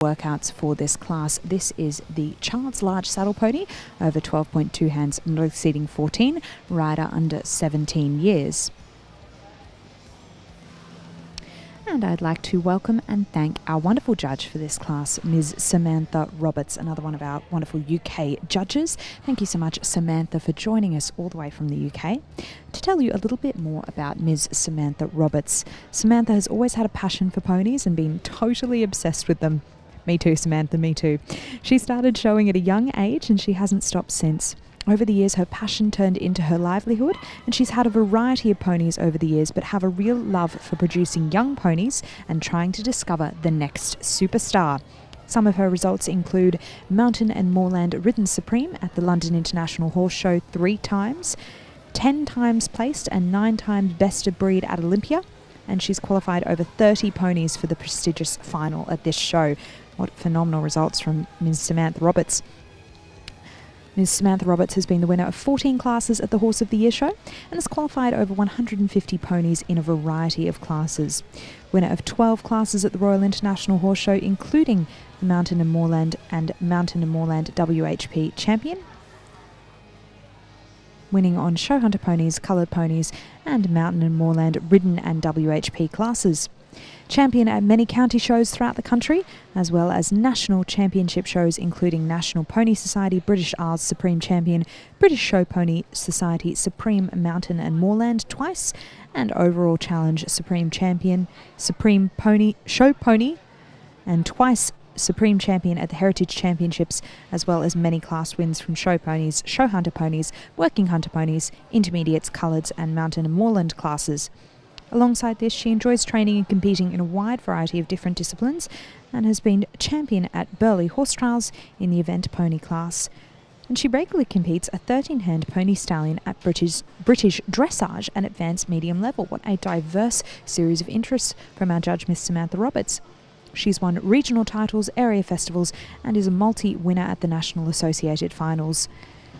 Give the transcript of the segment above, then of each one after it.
Workouts for this class. This is the child's large saddle pony over 12.2 hands, not exceeding 14, rider under 17 years. And I'd like to welcome and thank our wonderful judge for this class, Ms. Samantha Roberts, another one of our wonderful UK judges. Thank you so much, Samantha, for joining us all the way from the UK. To tell you a little bit more about Ms. Samantha Roberts, Samantha has always had a passion for ponies and been totally obsessed with them. Me too, Samantha, me too. She started showing at a young age and she hasn't stopped since. Over the years, her passion turned into her livelihood, and she's had a variety of ponies over the years, but have a real love for producing young ponies and trying to discover the next superstar. Some of her results include Mountain and Moorland Ridden Supreme at the London International Horse Show 3 times, 10 times placed and 9 times best of breed at Olympia, and she's qualified over 30 ponies for the prestigious final at this show. What phenomenal results from Ms. Samantha Roberts. Ms. Samantha Roberts has been the winner of 14 classes at the Horse of the Year show and has qualified over 150 ponies in a variety of classes. Winner of 12 classes at the Royal International Horse Show, including the Mountain and Moorland WHP champion. Winning on show hunter ponies, coloured ponies and Mountain and Moorland ridden and WHP classes. Champion at many county shows throughout the country, as well as national championship shows including National Pony Society British Isles Supreme Champion, British Show Pony Society Supreme Mountain and Moorland twice, and Overall Challenge Supreme Champion, Supreme Pony Show Pony, and twice Supreme Champion at the Heritage Championships, as well as many class wins from show ponies, show hunter ponies, working hunter ponies, intermediates, coloureds and Mountain and Moorland classes. Alongside this, she enjoys training and competing in a wide variety of different disciplines and has been champion at Burleigh Horse Trials in the event pony class. And she regularly competes a 13-hand pony stallion at British dressage and advanced medium level. What a diverse series of interests from our judge, Miss Samantha Roberts. She's won regional titles, area festivals, and is a multi-winner at the National Associated Finals.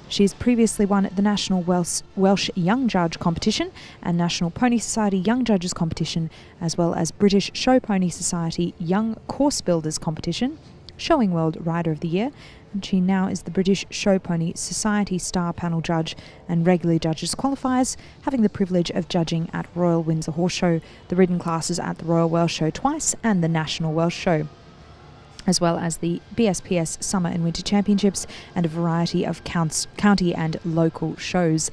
She's previously won the National Welsh Young Judge Competition and National Pony Society Young Judges Competition, as well as British Show Pony Society Young Course Builders Competition, Showing World Rider of the Year, and she now is the British Show Pony Society Star Panel Judge and regularly judges qualifiers, having the privilege of judging at Royal Windsor Horse Show, the ridden classes at the Royal Welsh Show twice, and the National Welsh Show, as well as the BSPS Summer and Winter Championships and a variety of county and local shows.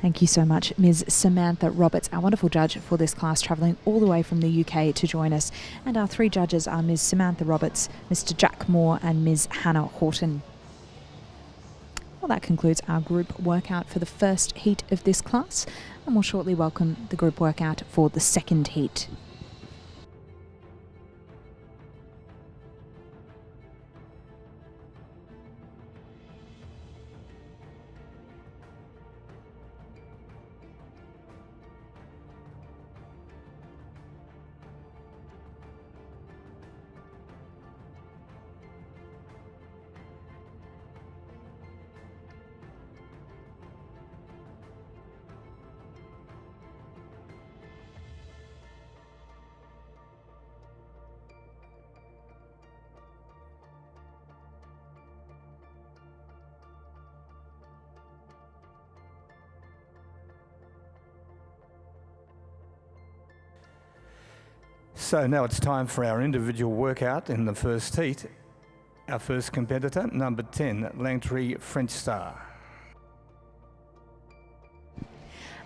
Thank you so much, Ms. Samantha Roberts, our wonderful judge for this class, travelling all the way from the UK to join us. And our 3 judges are Ms. Samantha Roberts, Mr. Jack Moore and Ms. Hannah Horton. Well, that concludes our group workout for the first heat of this class, and we'll shortly welcome the group workout for the second heat. So now it's time for our individual workout in the first heat. Our first competitor, number 10, Langtree French Star.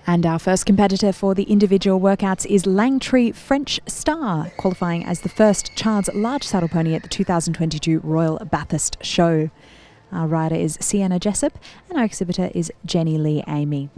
And our first competitor for the individual workouts is Langtree French Star, qualifying as the first child's large saddle pony at the 2022 Royal Bathurst Show. Our rider is Sienna Jessup and our exhibitor is Jenny Lee Amey.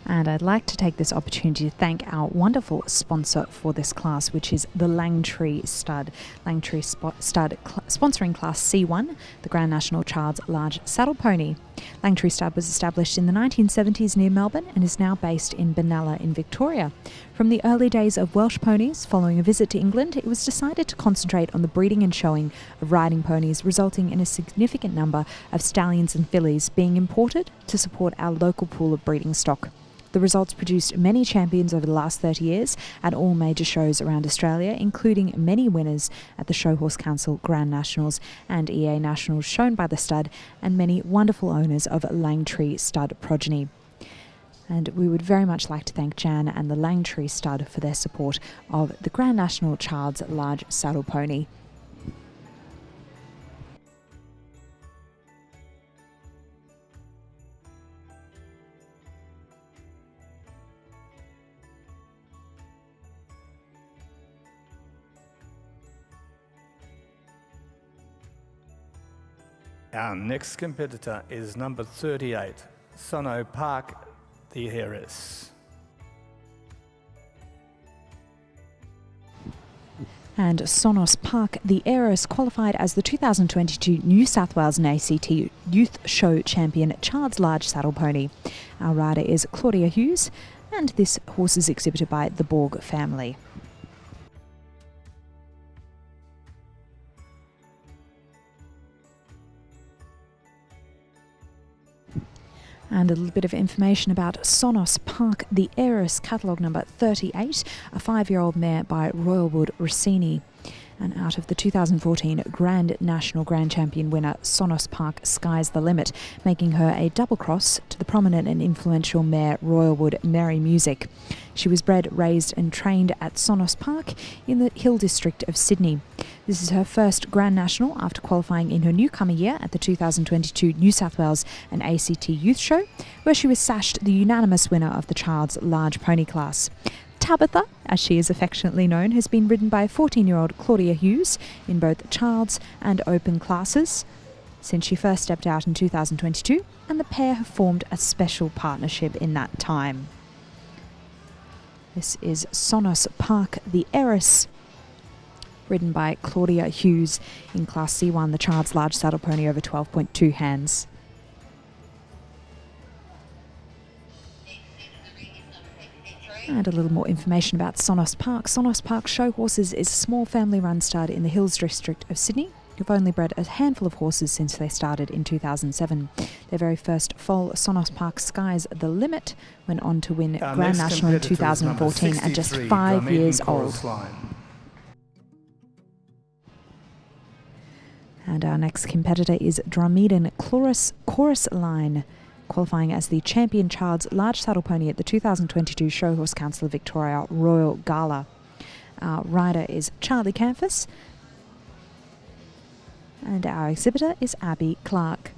And I'd like to take this opportunity to thank our wonderful sponsor for this class, which is the Langtree Stud. Langtree Stud sponsoring Class C1, the Grand National Child's Large Saddle Pony. Langtree Stud was established in the 1970s near Melbourne and is now based in Benalla in Victoria. From the early days of Welsh ponies, following a visit to England, it was decided to concentrate on the breeding and showing of riding ponies, resulting in a significant number of stallions and fillies being imported to support our local pool of breeding stock. The results produced many champions over the last 30 years at all major shows around Australia, including many winners at the Show Horse Council Grand Nationals and EA Nationals shown by the stud, and many wonderful owners of Langtree Stud progeny. And we would very much like to thank Jan and the Langtree Stud for their support of the Grand National Child's Large Saddle Pony. Our next competitor is number 38, Sono Park, the Heiress. And Sonos Park, the Heiress, qualified as the 2022 New South Wales and ACT Youth Show Champion Child's Large Saddle Pony. Our rider is Claudia Hughes, and this horse is exhibited by the Borg family. And a little bit of information about Sonos Park, the Heiress, catalogue number 38, a 5-year-old mare by Royalwood Rossini. And out of the 2014 Grand National Grand Champion winner, Sonos Park Sky's the Limit, making her a double cross to the prominent and influential mare Royalwood Merry Music. She was bred, raised and trained at Sonos Park in the Hill District of Sydney. This is her first Grand National after qualifying in her newcomer year at the 2022 New South Wales and ACT Youth Show, where she was sashed the unanimous winner of the Child's Large Pony class. Tabitha, as she is affectionately known, has been ridden by 14-year-old Claudia Hughes in both Child's and Open classes since she first stepped out in 2022, and the pair have formed a special partnership in that time. This is Sonos Park, the Heiress, ridden by Claudia Hughes in Class C1, the Child's Large Saddle Pony over 12.2 hands. And a little more information about Sonos Park. Sonos Park Show Horses is a small family-run stud in the Hills District of Sydney, who've only bred a handful of horses since they started in 2007. Their very first foal, Sonos Park Sky's the Limit, went on to win Grand National in 2014 at just 5 years old. And our next competitor is Drumeden Chorus Line, qualifying as the Champion Child's Large Saddle Pony at the 2022 Show Horse Council of Victoria Royal Gala. Our rider is Charlie Canfas, and our exhibitor is Abby Clark.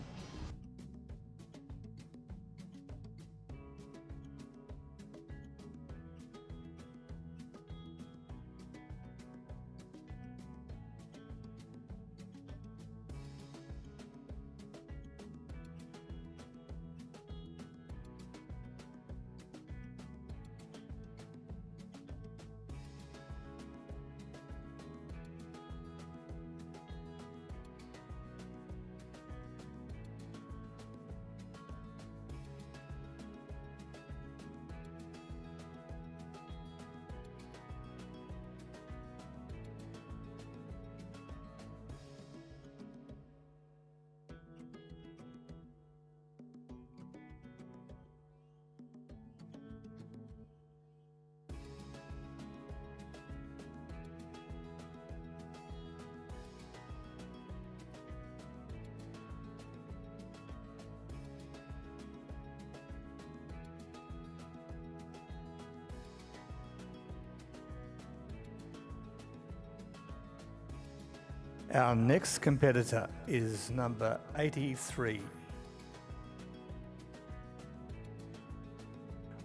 Our next competitor is number 83,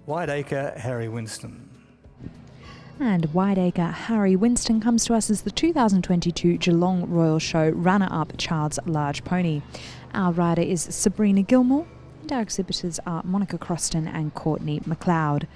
Wideacre Harry Winston. And Wideacre Harry Winston comes to us as the 2022 Geelong Royal Show runner-up Child's Large Pony. Our rider is Sabrina Gilmore, and and our exhibitors are Monica Croston and Courtney Mcleod.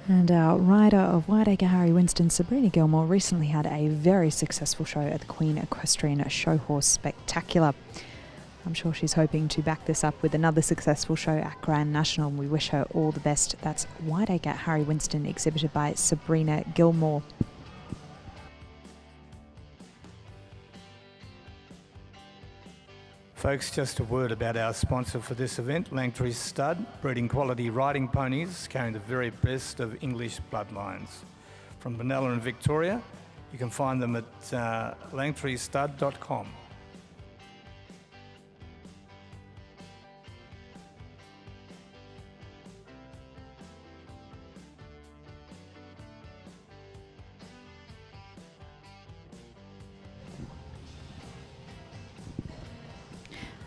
And our rider of Wideacre, Harry Winston, Sabrina Gilmore, recently had a very successful show at the Queen Equestrian Show Horse Spectacular. I'm sure she's hoping to back this up with another successful show at Grand National, and we wish her all the best. That's Wideacre, Harry Winston, exhibited by Sabrina Gilmore. Folks, just a word about our sponsor for this event, Langtree Stud, breeding quality riding ponies carrying the very best of English bloodlines. From Benalla and Victoria, you can find them at langtreestud.com.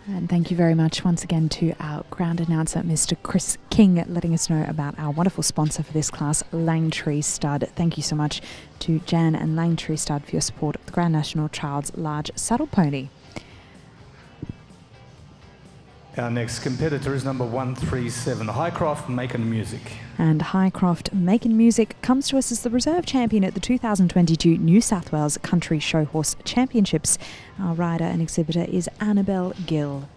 And thank you very much once again to our ground announcer, Mr. Chris King, letting us know about our wonderful sponsor for this class, Langtree Stud. Thank you so much to Jan and Langtree Stud for your support of the Grand National Child's Large Saddle Pony. Our next competitor is number 137, Highcroft Makin Music. And Highcroft Makin Music comes to us as the reserve champion at the 2022 New South Wales Country Show Horse Championships. Our rider and exhibitor is Annabelle Gill.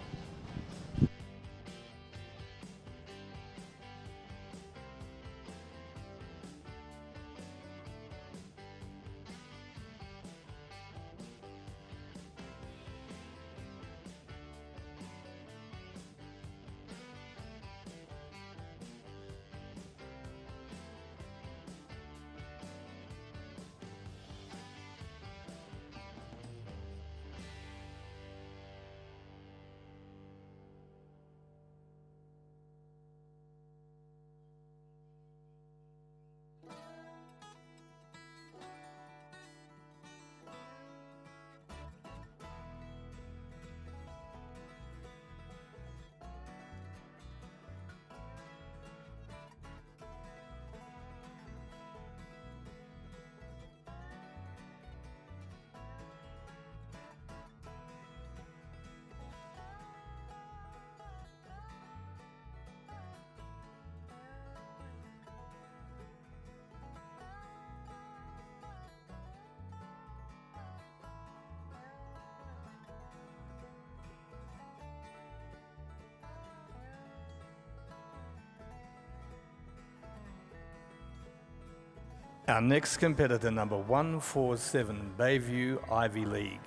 Our next competitor, number 147, Bayview Ivy League.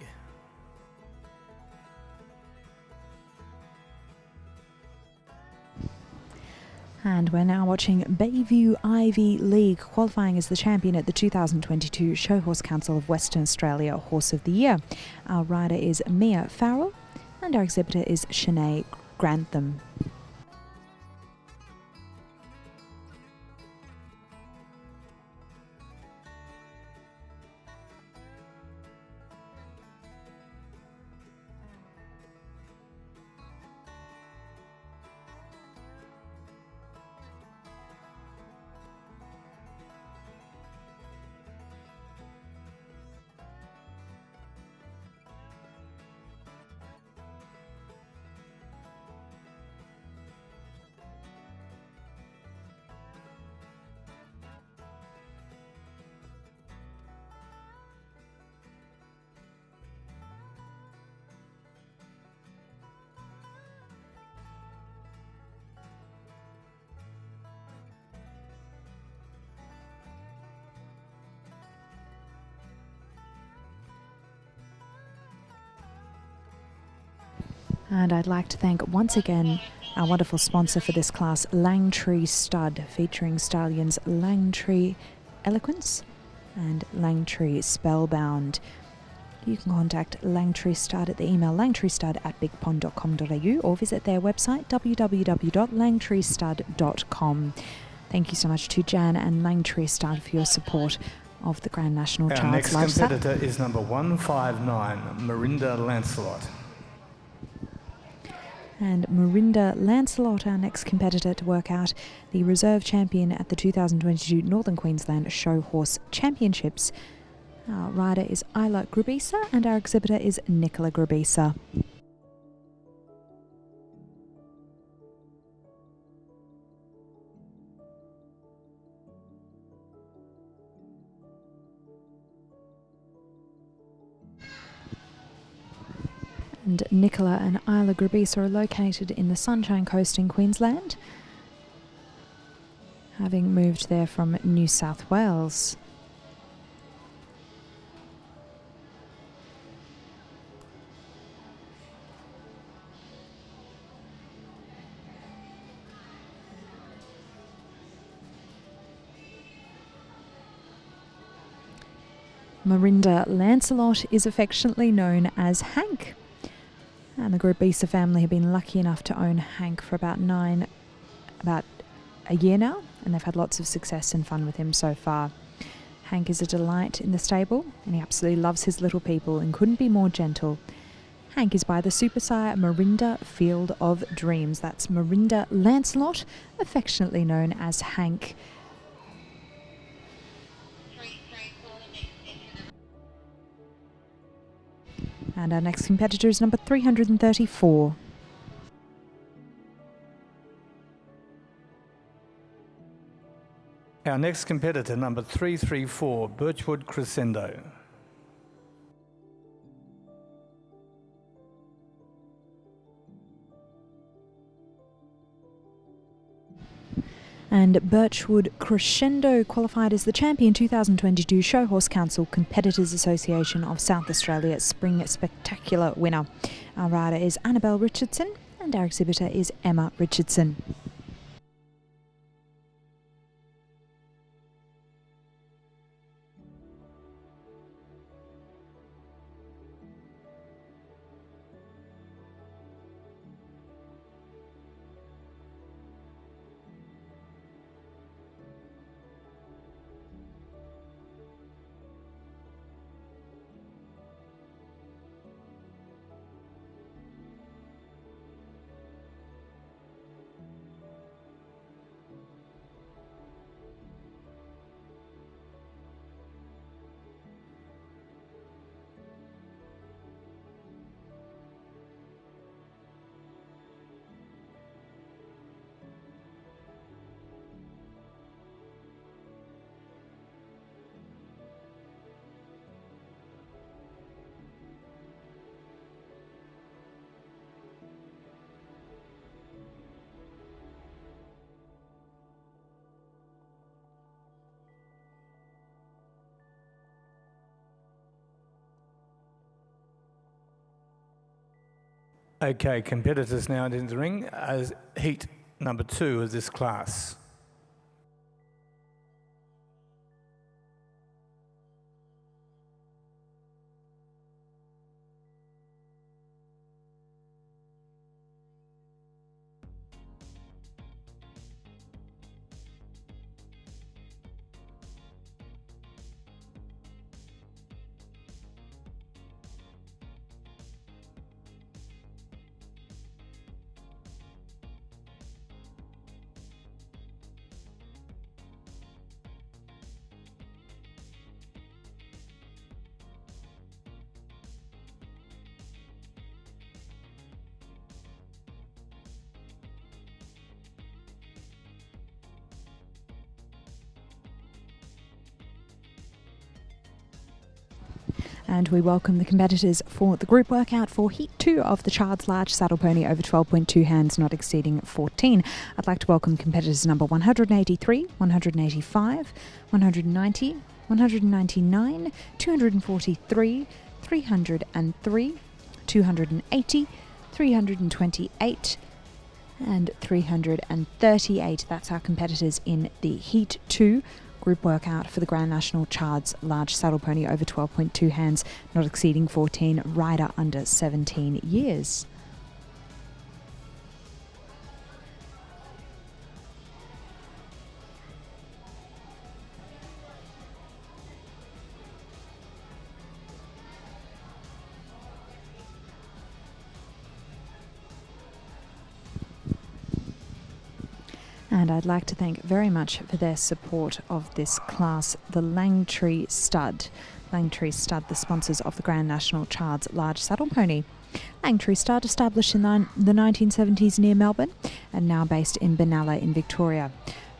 And we're now watching Bayview Ivy League, qualifying as the champion at the 2022 Show Horse Council of Western Australia Horse of the Year. Our rider is Mia Farrell and our exhibitor is Shannae Grantham. And I'd like to thank once again our wonderful sponsor for this class, Langtree Stud, featuring stallions Langtree Eloquence and Langtree Spellbound. you can contact Langtree Stud at the email langtreestud@bigpond.com.au or visit their website www.langtreestud.com. Thank you so much to Jan and Langtree Stud for your support of the Grand National Child's Our next Lifestyle. competitor is number 159, Mirinda Lancelot. And Mirinda Lancelot, our next competitor to work out the reserve champion at the 2022 Northern Queensland Show Horse Championships. Our rider is Grubisa and our exhibitor is Nicola Grubisa. And Nicola and Isla Grubisa are located in the Sunshine Coast in Queensland, having moved there from New South Wales. Mirinda Lancelot is affectionately known as Hank. And the Grubisa family have been lucky enough to own Hank for about a year now, and they've had lots of success and fun with him so far. Hank is a delight in the stable, and he absolutely loves his little people and couldn't be more gentle. Hank is by the super sire Mirinda Field of Dreams. That's Mirinda Lancelot, affectionately known as Hank. And our next competitor is number 334. Our next competitor, number 334, Birchwood Crescendo. And Birchwood Crescendo qualified as the champion 2022 Show Horse Council Competitors Association of South Australia Spring Spectacular winner. Our rider is Annabelle Richardson and our exhibitor is Emma Richardson. Okay, competitors now in the ring as heat number 2 of this class. And we welcome the competitors for the group workout for Heat 2 of the Child's Large Saddle Pony over 12.2 hands, not exceeding 14. I'd like to welcome competitors number 183, 185, 190, 199, 243, 303, 280, 328, and 338. That's our competitors in the Heat 2 Group workout for the Grand National Chards large saddle pony over 12.2 hands, not exceeding 14, rider under 17 years. And I'd like to thank very much for their support of this class, the Langtree Stud. Langtree Stud, the sponsors of the Grand National Chards large saddle pony. Langtree Stud, established in the 1970s near Melbourne and now based in Benalla in Victoria.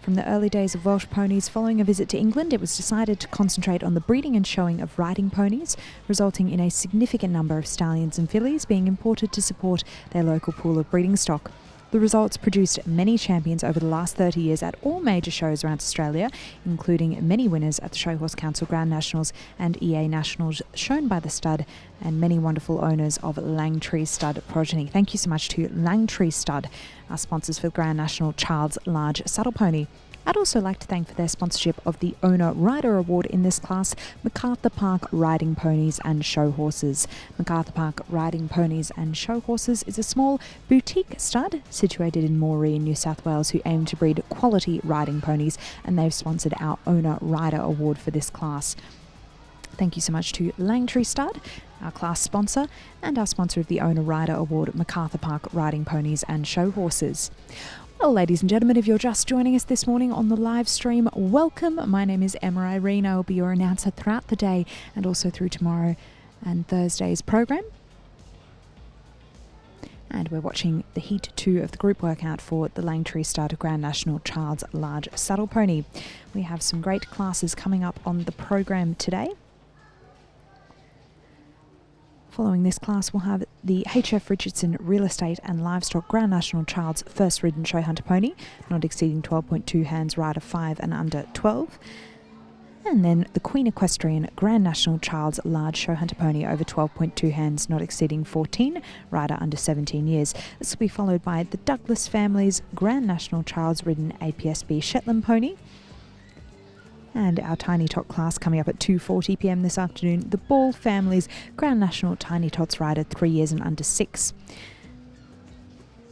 From the early days of Welsh ponies following a visit to England, it was decided to concentrate on the breeding and showing of riding ponies, resulting in a significant number of stallions and fillies being imported to support their local pool of breeding stock. The results produced many champions over the last 30 years at all major shows around Australia, including many winners at the Show Horse Council Grand Nationals and EA Nationals shown by the stud, and many wonderful owners of Langtree Stud progeny. Thank you so much to Langtree Stud, our sponsors for the Grand National Child's Large Saddle Pony. I'd also like to thank for their sponsorship of the Owner Rider Award in this class, MacArthur Park Riding Ponies and Show Horses. MacArthur Park Riding Ponies and Show Horses is a small boutique stud situated in Moree in New South Wales who aim to breed quality riding ponies, and they've sponsored our Owner Rider Award for this class. Thank you so much to Langtree Stud, our class sponsor, and our sponsor of the Owner Rider Award, MacArthur Park Riding Ponies and Show Horses. Well, ladies and gentlemen, if you're just joining us this morning on the live stream, welcome. My name is Emma Irene. I will be your announcer throughout the day and also through tomorrow and Thursday's program. And we're watching the Heat 2 of the group workout for the Langtree Stud Grand National Child's Large Saddle Pony. We have some great classes coming up on the program today. Following this class, we'll have the HF Richardson Real Estate and Livestock Grand National Child's First Ridden Show Hunter Pony, not exceeding 12.2 hands, rider 5 and under 12. And then the Queen Equestrian Grand National Child's Large Show Hunter Pony over 12.2 hands, not exceeding 14, rider under 17 years. This will be followed by the Douglas Family's Grand National Child's Ridden APSB Shetland Pony. And our Tiny Tot class coming up at 2:40 p.m. this afternoon, the Ball Family's Grand National Tiny Tots rider 3 years and under 6.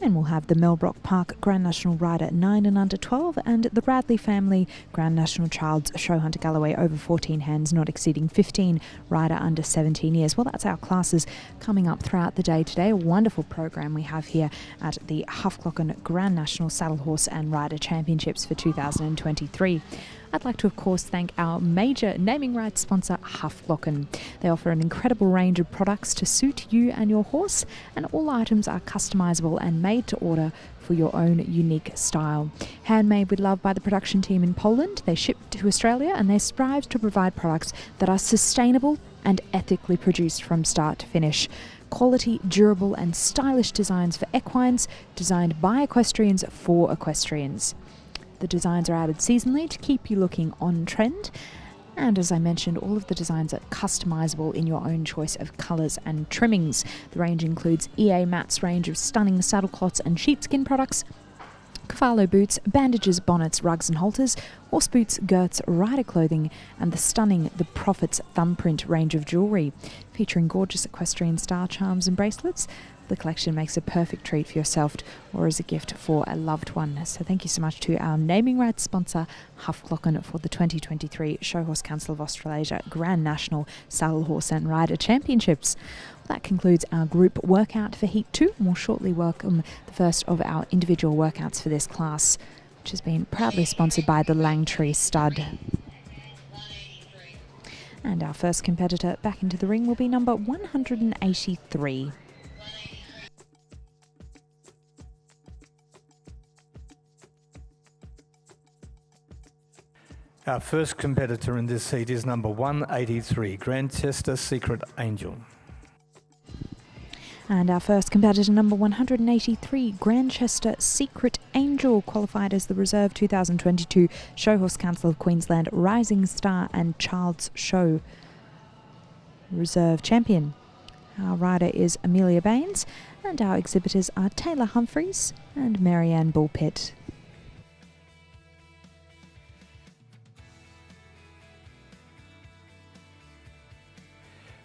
And we'll have the Melbrook Park Grand National rider 9 and under 12, and the Bradley Family Grand National Child's Show Hunter Galloway over 14 hands, not exceeding 15, rider under 17 years. Well, that's our classes coming up throughout the day today. A wonderful program we have here at the Hufglocken Grand National Saddle Horse and Rider Championships for 2023. I'd like to, of course, thank our major naming rights sponsor, Hufglocken. They offer an incredible range of products to suit you and your horse, and all items are customizable and made to order for your own unique style. Handmade with love by the production team in Poland, they ship to Australia and they strive to provide products that are sustainable and ethically produced from start to finish. Quality, durable and stylish designs for equines, designed by equestrians for equestrians. The designs are added seasonally to keep you looking on trend. And as I mentioned, all of the designs are customizable in your own choice of colours and trimmings. The range includes EA Matt's range of stunning saddlecloths and sheepskin products, Cavallo boots, bandages, bonnets, rugs and halters, horse boots, girths, rider clothing, and the stunning The Prophet's Thumbprint range of jewellery. Featuring gorgeous equestrian star charms and bracelets, the collection makes a perfect treat for yourself or as a gift for a loved one. So thank you so much to our naming rights sponsor, Hufglocken, for the 2023 Show Horse Council of Australasia Grand National Saddle Horse and Rider Championships. That concludes our group workout for Heat 2, and we'll shortly welcome the first of our individual workouts for this class, which has been proudly sponsored by the Langtree Stud. And our first competitor back into the ring will be number 183. Our first competitor in this heat is number 183, Grandchester Secret Angel. And our first competitor, number 183, Grandchester Secret Angel, qualified as the Reserve 2022 Show Horse Council of Queensland Rising Star and Child's Show Reserve Champion. Our rider is Amelia Baines, and our exhibitors are Taylor Humphreys and Maryanne Bullpit.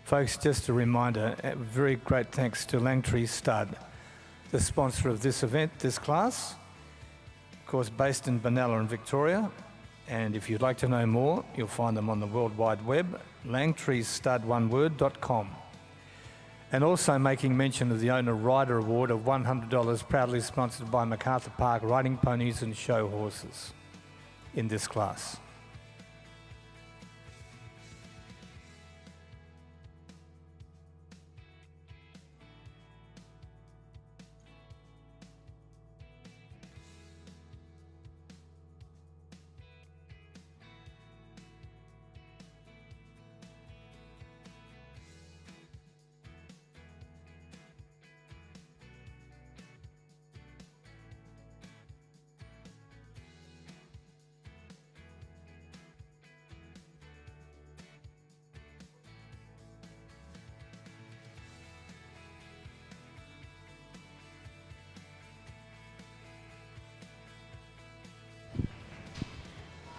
Folks, just a reminder, a very great thanks to Langtree Stud, the sponsor of this event, this class, of course based in Benalla in Victoria. And if you'd like to know more, you'll find them on the World Wide Web, langtreestud.com. And also making mention of the Owner Rider Award of $100, proudly sponsored by MacArthur Park Riding Ponies and Show Horses in this class.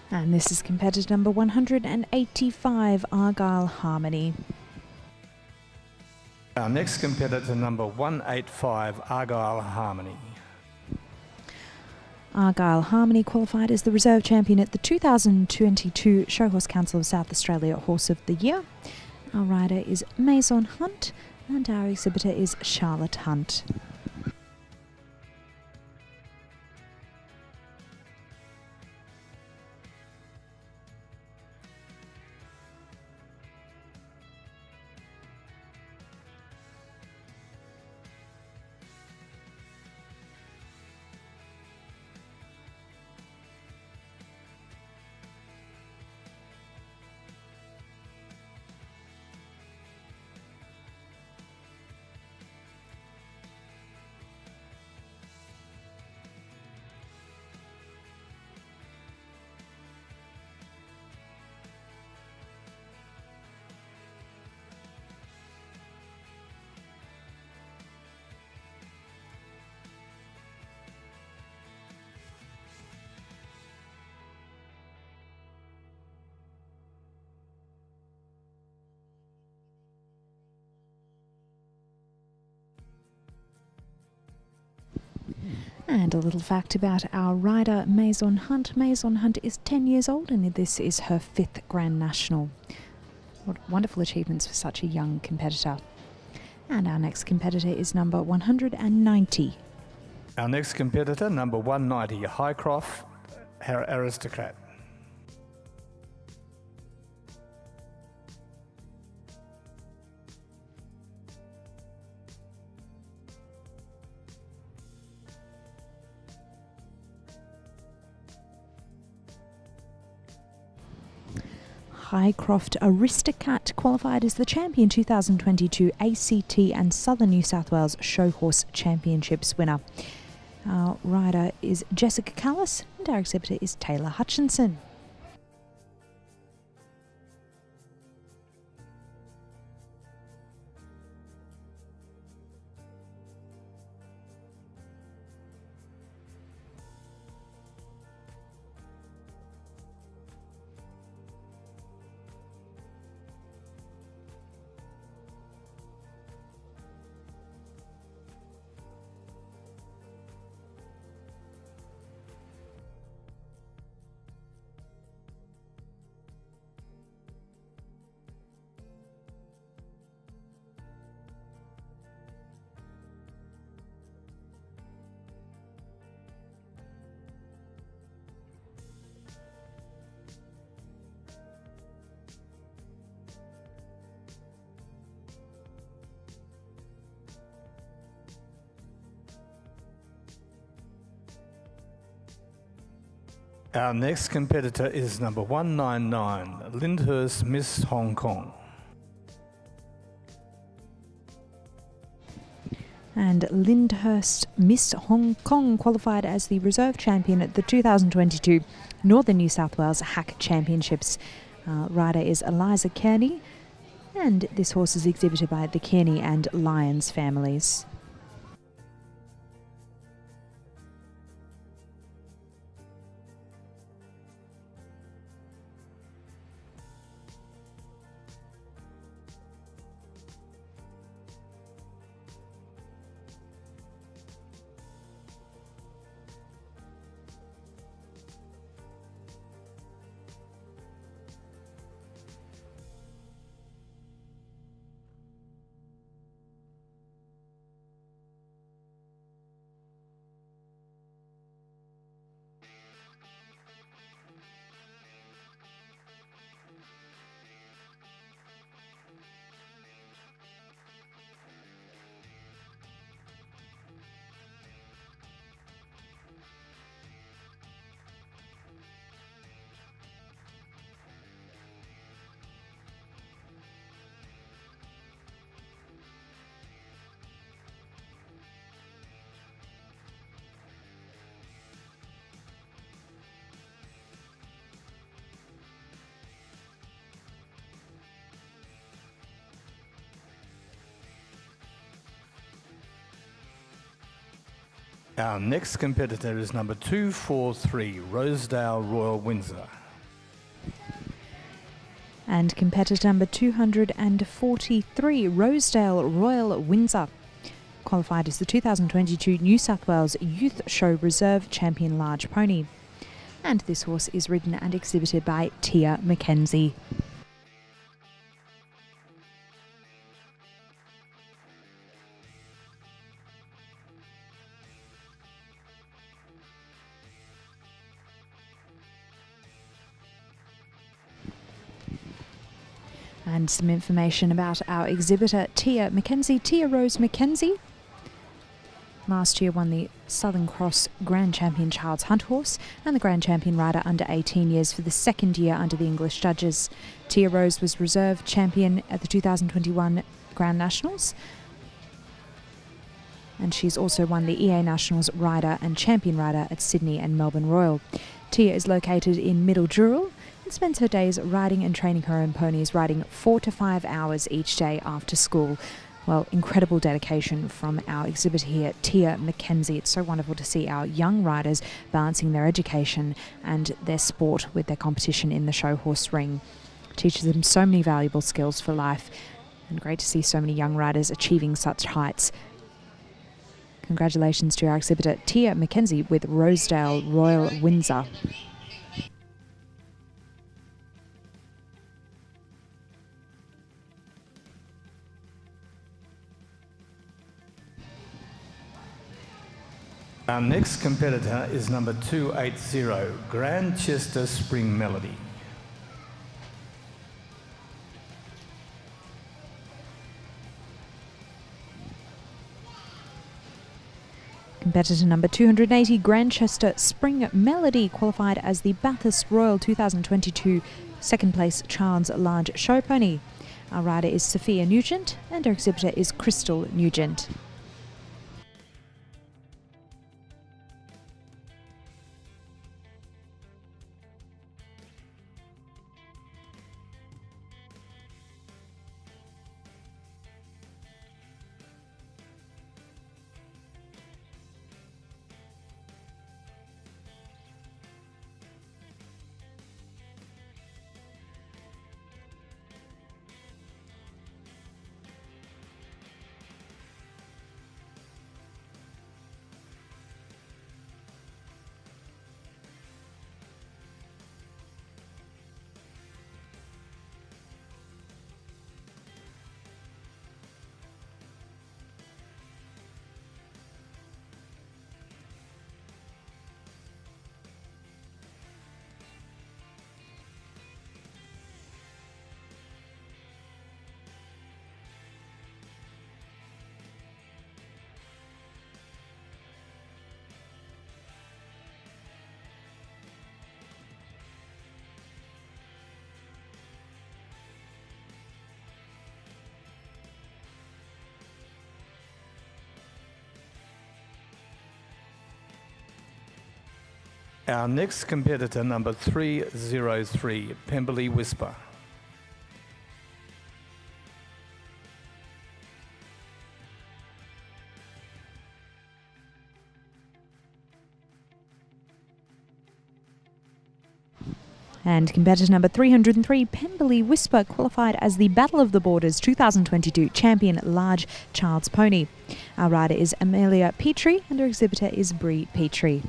And this is competitor number 185, Argyle Harmony. Our next competitor, number 185, Argyle Harmony. Argyle Harmony qualified as the reserve champion at the 2022 Show Horse Council of South Australia Horse of the Year. Our rider is Maison Hunt and our exhibitor is Charlotte Hunt. And a little fact about our rider, Maison Hunt. Maison Hunt is 10 years old and this is her 5th Grand National. What wonderful achievements for such a young competitor. And our next competitor is number 190. Our next competitor, number 190, Highcroft, Aristocrat. Highcroft Aristocrat qualified as the champion 2022 ACT and Southern New South Wales Show Horse Championships winner. Our rider is Jessica Callis and our exhibitor is Taylor Hutchinson. Our next competitor is number 199, Lyndhurst Miss Hong Kong. And Lyndhurst Miss Hong Kong qualified as the reserve champion at the 2022 Northern New South Wales Hack Championships. Rider is Eliza Kearney, and this horse is exhibited by the Kearney and Lyons families. Our next competitor is number 243, Rosedale Royal Windsor. And competitor number 243, Rosedale Royal Windsor, qualified as the 2022 New South Wales Youth Show Reserve Champion Large Pony. And this horse is ridden and exhibited by Tia Mackenzie. And some information about our exhibitor, Tia Mackenzie. Tia Rose Mackenzie last year won the Southern Cross Grand Champion Child's Hunt horse and the Grand Champion rider under 18 years for the second year under the English judges. Tia Rose was reserve champion at the 2021 Grand Nationals, and she's also won the EA Nationals rider and champion rider at Sydney and Melbourne Royal. Tia is located in Middle Dural and spends her days riding and training her own ponies, riding 4 to 5 hours each day after school. Well, incredible dedication from our exhibitor here, Tia Mackenzie. It's so wonderful to see our young riders balancing their education and their sport with their competition in the show horse ring. Teaches them so many valuable skills for life, and great to see so many young riders achieving such heights. Congratulations to our exhibitor, Tia Mackenzie, with Rosedale Royal Windsor. Our next competitor is number 280, Grandchester Spring Melody. Competitor number 280, Grandchester Spring Melody, qualified as the Bathurst Royal 2022 second place Child's Large Show Pony. Our rider is Sophia Nugent and our exhibitor is Crystal Nugent. Our next competitor, number 303, Pemberley Whisper. And competitor number 303, Pemberley Whisper, qualified as the Battle of the Borders 2022 Champion Large Child's Pony. Our rider is Amelia Petrie and our exhibitor is Bree Petrie.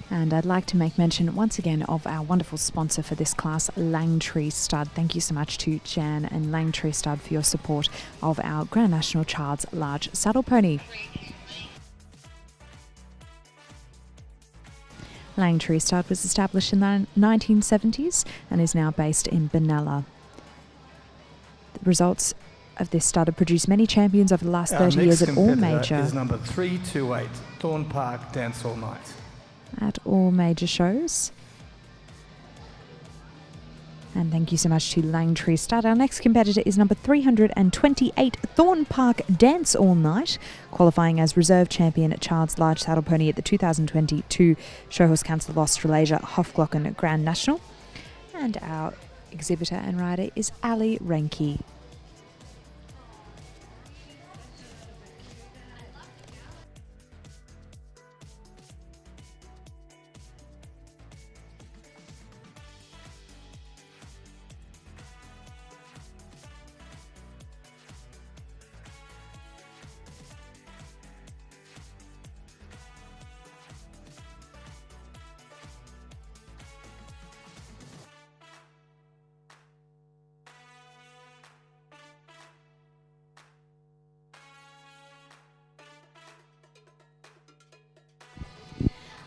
And I'd like to make mention once again of our wonderful sponsor for this class, Langtree Stud. Thank you so much to Jan and Langtree Stud for your support of our Grand National Child's Large Saddle Pony. Langtree Stud was established in the 1970s and is now based in Benalla. results of this stud have produced many champions over the last 30 years at all major. Is number 328, Thorn Park Dance All Night. At all major shows. And thank you so much to Langtree Stud. Our next competitor is number 328, Thorn Park Dance All Night, qualifying as reserve champion at Child's Large Saddle Pony at the 2022 Show Horse Council of Australasia Hufglocken Grand National. And our exhibitor and rider is Ali Renke.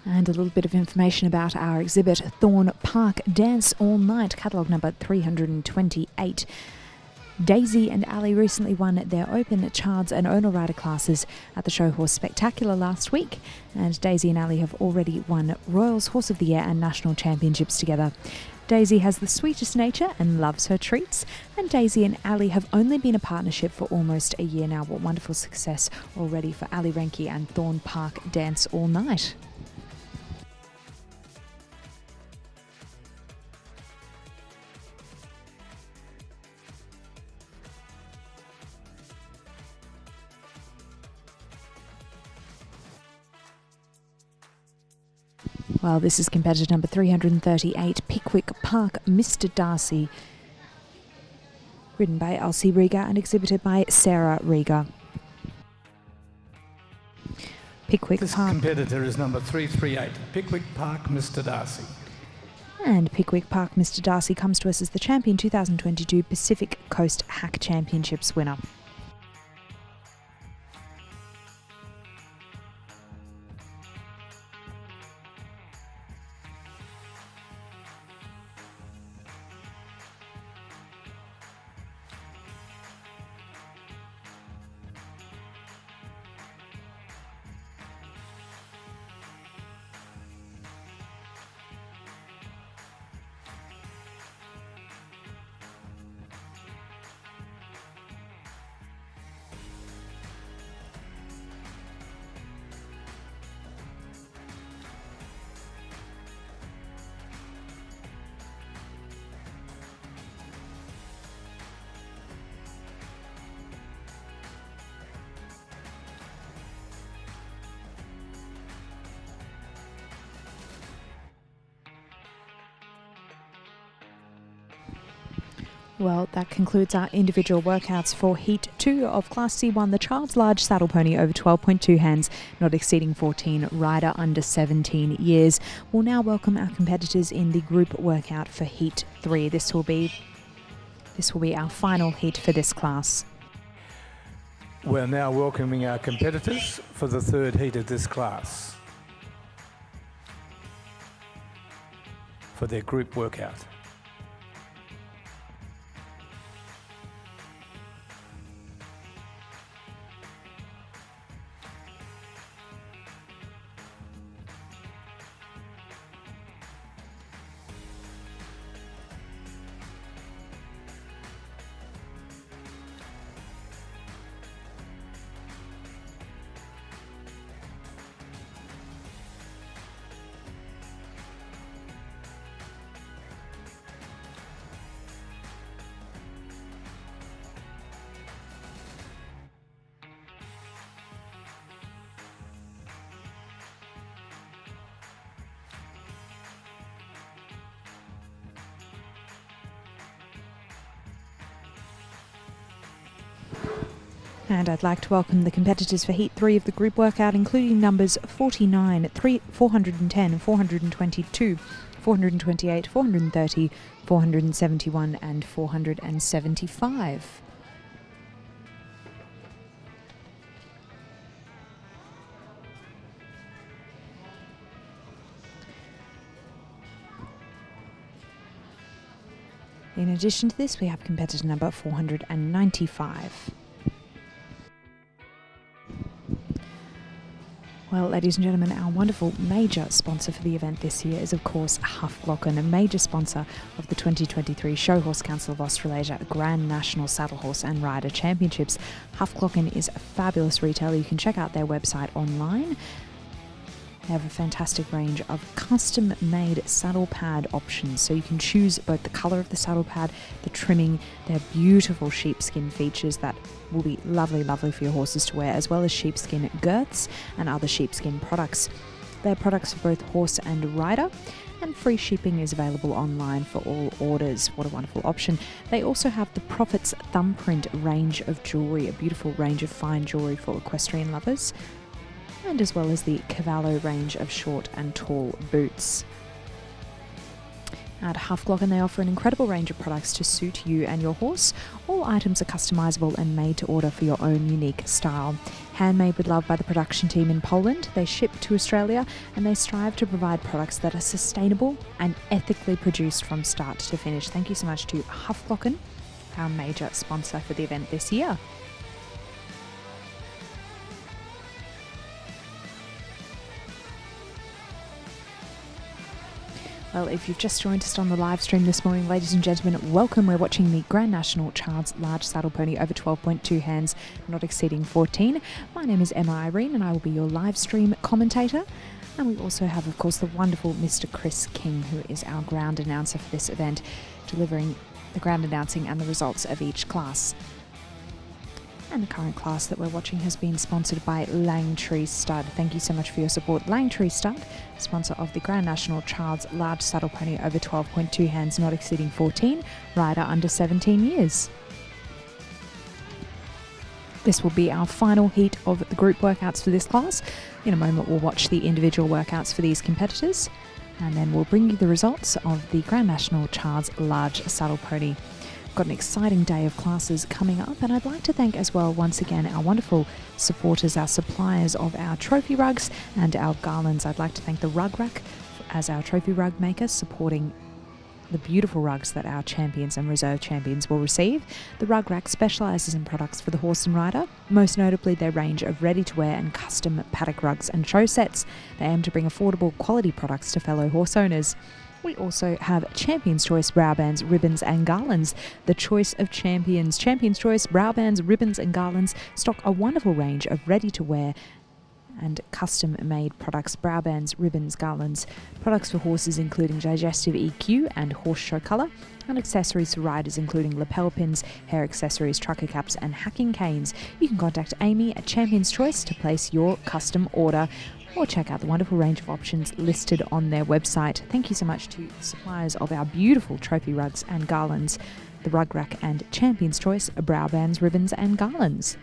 And a little bit of information about our exhibit, Thorn Park Dance All Night, catalogue number 328. Daisy and Ali recently won their Open Chards and Owner Rider classes at the Show Horse Spectacular last week, and Daisy and Ali have already won Royals Horse of the Year and National Championships together. Daisy has the sweetest nature and loves her treats, and Daisy and Ali have only been a partnership for almost a year now. What wonderful success already for Ali Renke and Thorn Park Dance All Night. Well, this is competitor number 338, Pickwick Park Mr. Darcy, ridden by Elsie Rieger and exhibited by Sarah Rieger. Pickwick This Park. competitor is number 338, Pickwick Park Mr. Darcy. And Pickwick Park Mr. Darcy comes to us as the champion 2022 Pacific Coast Hack Championships winner. Well, that concludes our individual workouts for Heat 2 of Class C1, the Child's Large Saddle Pony over 12.2 hands, not exceeding 14, rider under 17 years. We'll now welcome our competitors in the group workout for Heat 3. This will be our final heat for this class. We're now welcoming our competitors for the third heat of this class for their group workout. And I'd like to welcome the competitors for Heat 3 of the group workout, including numbers 49, 410, 422, 428, 430, 471 and 475. In addition to this, we have competitor number 495. Well, ladies and gentlemen, our wonderful major sponsor for the event this year is, of course, Hufglocken, a major sponsor of the 2023 Show Horse Council of Australasia Grand National Saddle Horse and Rider Championships. Hufglocken is a fabulous retailer. You can check out their website online. They have a fantastic range of custom-made saddle pad options, so you can choose both the colour of the saddle pad, the trimming, their beautiful sheepskin features that will be lovely, lovely for your horses to wear, as well as sheepskin girths and other sheepskin products. They are products for both horse and rider, and free shipping is available online for all orders. What a wonderful option. They also have the Prophet's Thumbprint range of jewellery, a beautiful range of fine jewellery for equestrian lovers, and as well as the Cavallo range of short and tall boots. At Hufglocken, they offer an incredible range of products to suit you and your horse. All items are customisable and made to order for your own unique style. Handmade with love by the production team in Poland, they ship to Australia and they strive to provide products that are sustainable and ethically produced from start to finish. Thank you so much to Hufglocken, our major sponsor for the event this year. Well, if you've just joined us on the live stream this morning, ladies and gentlemen, welcome. We're watching the Grand National Child's Large Saddle Pony over 12.2 hands, not exceeding 14. My name is Emma Irene and I will be your live stream commentator. And we also have, of course, the wonderful Mr. Chris King, who is our ground announcer for this event, delivering the ground announcing and the results of each class. And the current class that we're watching has been sponsored by Langtree Stud. Thank you so much for your support. Langtree Stud, sponsor of the Grand National Child's Large Saddle Pony over 12.2 hands, not exceeding 14, rider under 17 years. This will be our final heat of the group workouts for this class. In a moment, we'll watch the individual workouts for these competitors, and then we'll bring you the results of the Grand National Child's Large Saddle Pony. Got an exciting day of classes coming up, and I'd like to thank as well once again our wonderful supporters, our suppliers of our trophy rugs and our garlands. I'd like to thank the Rug Rack as our trophy rug maker, supporting the beautiful rugs that our champions and reserve champions will receive. The Rug Rack specialises in products for the horse and rider, most notably their range of ready-to-wear and custom paddock rugs and show sets. They aim to bring affordable quality products to fellow horse owners. We also have Champions Choice brow bands, ribbons and garlands. The choice of champions. Champions Choice brow bands, ribbons and garlands stock a wonderful range of ready-to-wear and custom-made products, brow bands, ribbons, garlands, products for horses including digestive EQ and horse show colour, and accessories for riders including lapel pins, hair accessories, trucker caps and hacking canes. You can contact Amey at Champions Choice to place your custom order, or check out the wonderful range of options listed on their website. Thank you so much to the suppliers of our beautiful trophy rugs and garlands, the Rug Rack and Champions Choice brow bands, ribbons and garlands.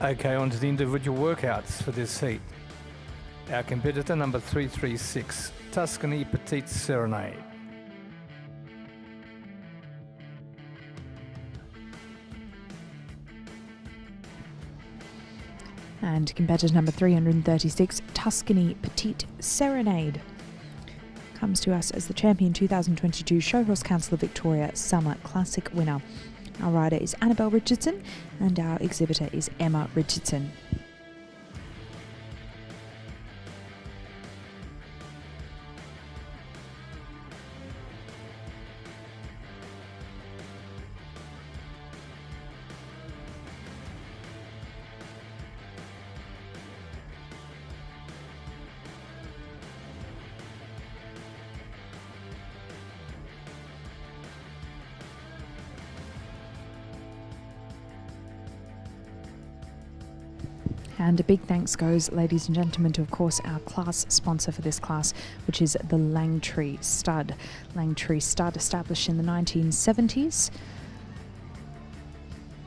Okay, on to the individual workouts for this heat. Our competitor number 336, Tuscany Petite Serenade. And competitor number 336, Tuscany Petite Serenade, comes to us as the champion 2022 Show Horse Council of Victoria Summer Classic winner. Our rider is Annabelle Richardson and our exhibitor is Emma Richardson. And a big thanks goes, ladies and gentlemen, to, of course, our class sponsor for this class, which is the Langtree Stud. Langtree Stud, established in the 1970s.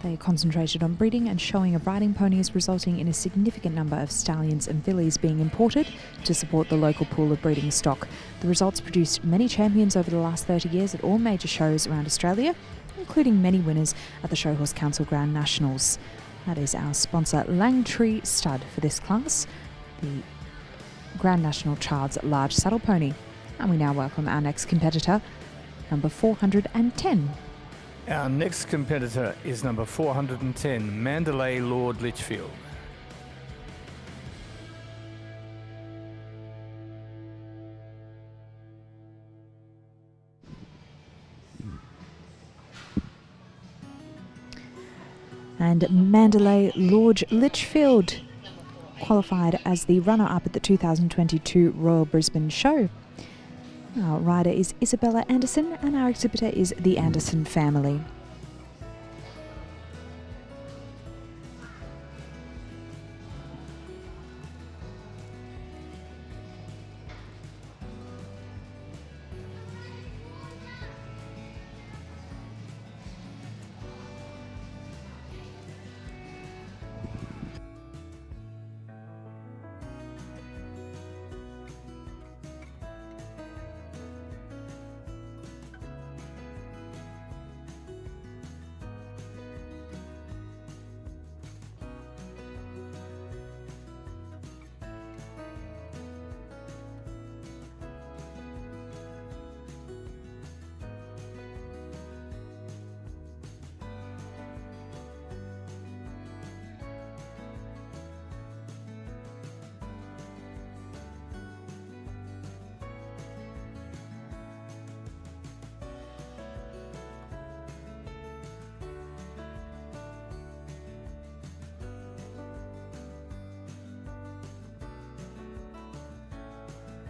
They concentrated on breeding and showing of riding ponies, resulting in a significant number of stallions and fillies being imported to support the local pool of breeding stock. The results produced many champions over the last 30 years at all major shows around Australia, including many winners at the Show Horse Council Grand Nationals. That is our sponsor, Langtree Stud, for this class. the Grand National Child's Large Saddle Pony. And we now welcome our next competitor, number 410. Our next competitor is number 410, Mandalay Lord Lichfield. And Mandalay Lord Lichfield qualified as the runner-up at the 2022 Royal Brisbane Show. Our rider is Isabella Anderson and our exhibitor is the Anderson family.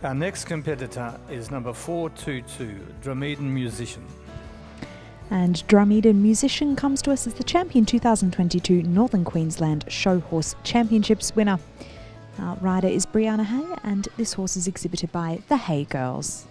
Our next competitor is number 422, Drumeden Musician. And Drumeden Musician comes to us as the champion 2022 Northern Queensland Show Horse Championships winner. Our rider is Brianna Hay and this horse is exhibited by the Hay Girls.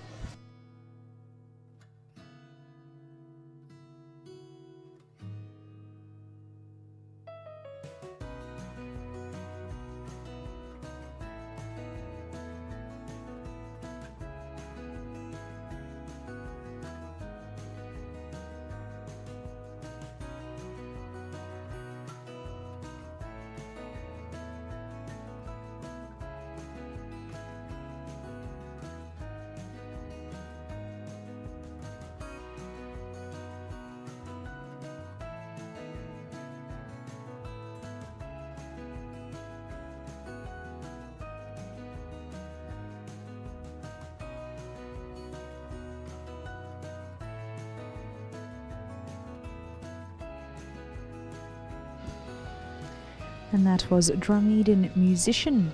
And that was Drumeden Musician,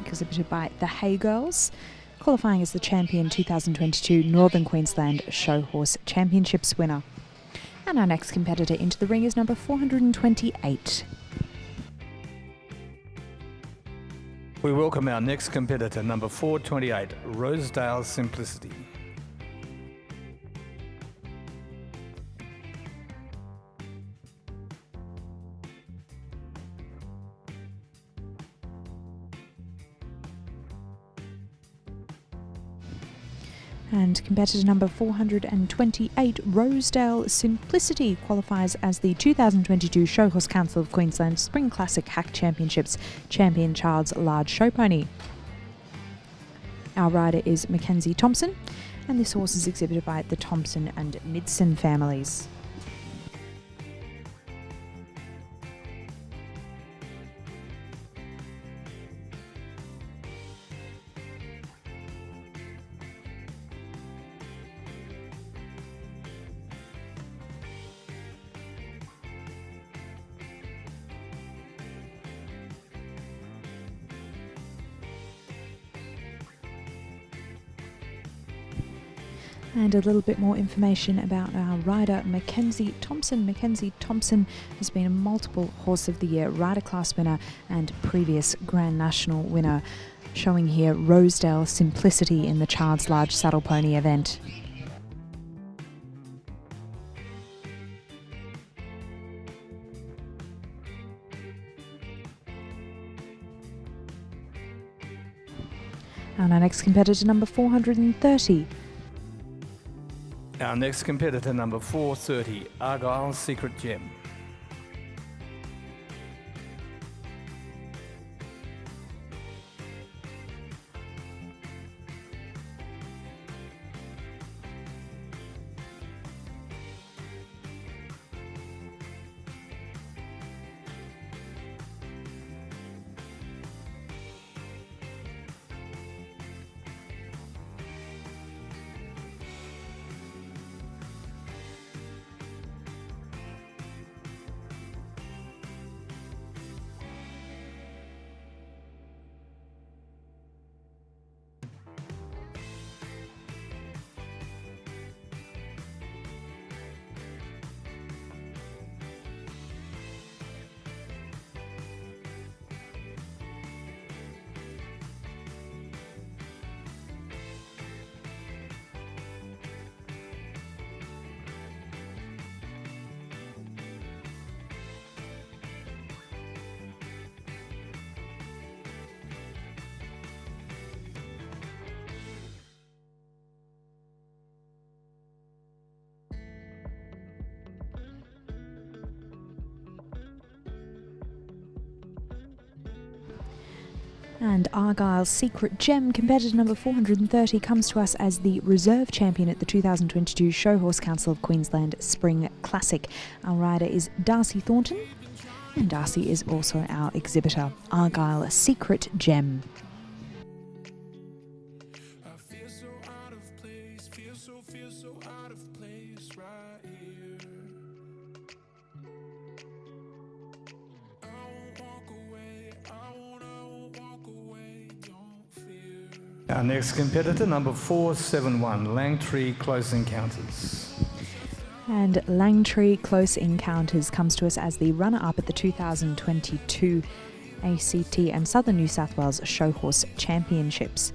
exhibited by the Hay Girls, qualifying as the champion 2022 Northern Queensland Show Horse Championships winner. And our next competitor into the ring is number 428. We welcome our next competitor, number 428, Rosedale Simplicity. And competitor number 428, Rosedale Simplicity, qualifies as the 2022 Show Horse Council of Queensland Spring Classic Hack Championships Champion Child's Large Show Pony. Our rider is Mackenzie Thompson, and this horse is exhibited by the Thompson and Midson families. And a little bit more information about our rider, Mackenzie Thompson. Mackenzie Thompson has been a multiple Horse of the Year rider class winner and previous Grand National winner, showing here Rosedale Simplicity in the Child's Large Saddle Pony event. And our next competitor, number 430. Our next competitor, number 430, Argyle's Secret Gem. And Argyle's Secret Gem, competitor number 430, comes to us as the reserve champion at the 2022 Show Horse Council of Queensland Spring Classic. Our rider is Darcy Thornton, and Darcy is also our exhibitor. Argyle Secret Gem. Our next competitor, number 471, Langtree Close Encounters. And Langtree Close Encounters comes to us as the runner-up at the 2022 ACT and Southern New South Wales Show Horse Championships.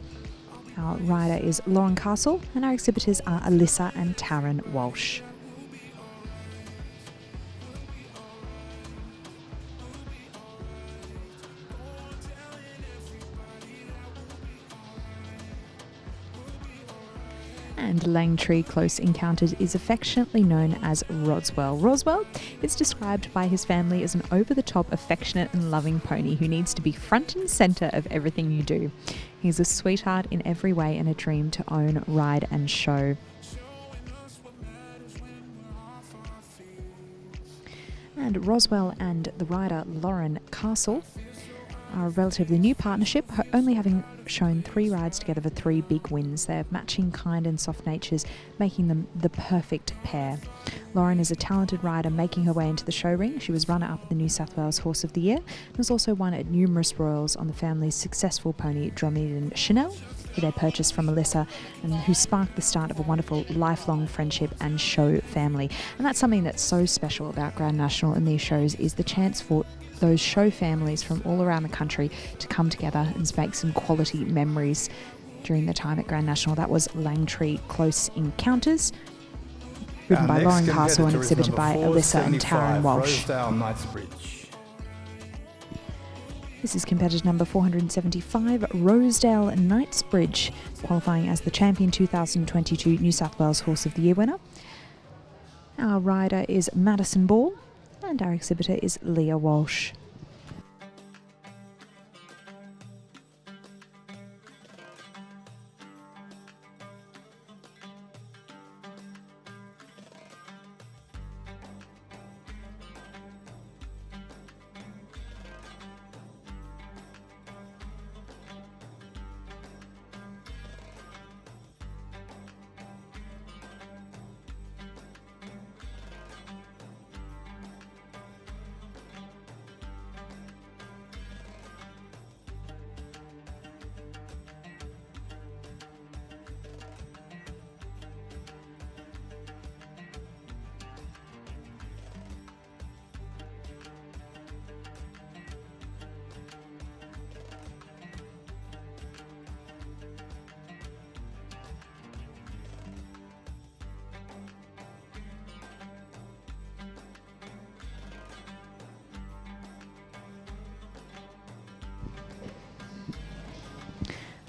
Our rider is Lauren Castle, and our exhibitors are Alyssa and Taryn Walsh. And Langtree Close Encounters is affectionately known as Roswell. Roswell is described by his family as an over-the-top, affectionate and loving pony who needs to be front and centre of everything you do. He's a sweetheart in every way and a dream to own, ride and show. And Roswell and the rider Lauren Castle are a relatively new partnership, only having shown 3 rides together for 3 big wins. They have matching kind and soft natures, making them the perfect pair. Lauren is a talented rider making her way into the show ring. She was runner-up at the New South Wales Horse of the Year and has also won at numerous royals on the family's successful pony Drumeden Chanel, who they purchased from Alyssa and who sparked the start of a wonderful lifelong friendship and show family. And that's something that's so special about Grand National and these shows, is the chance for those show families from all around the country to come together and make some quality memories during the time at Grand National. That was Langtree Close Encounters, ridden by Lauren Castle and exhibited by Alyssa and Taryn Walsh. This is competitor number 475, Rosedale Knightsbridge, qualifying as the champion 2022 New South Wales Horse of the Year winner. Our rider is Madison Ball, and our exhibitor is Leah Walsh.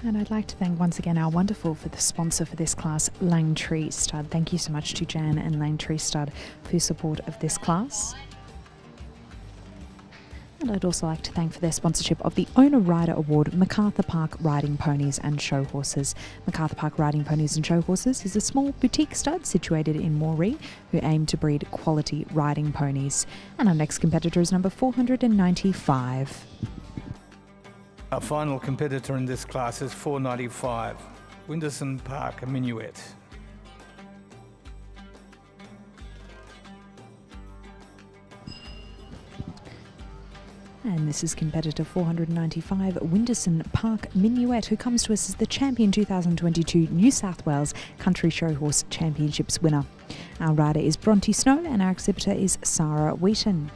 And I'd like to thank once again our wonderful for the sponsor for this class, Langtree Stud. Thank you so much to Jan and Langtree Stud for your support of this class. And I'd also like to thank for their sponsorship of the Owner Rider Award, MacArthur Park Riding Ponies and Show Horses. MacArthur Park Riding Ponies and Show Horses is a small boutique stud situated in Moree who aim to breed quality riding ponies. And our next competitor is number 495. Our final competitor in this class is 495, Winderson Park Minuet. And this is competitor 495, Winderson Park Minuet, who comes to us as the champion 2022 New South Wales Country Show Horse Championships winner. Our rider is Bronte Snow and our exhibitor is Sarah Wheaton.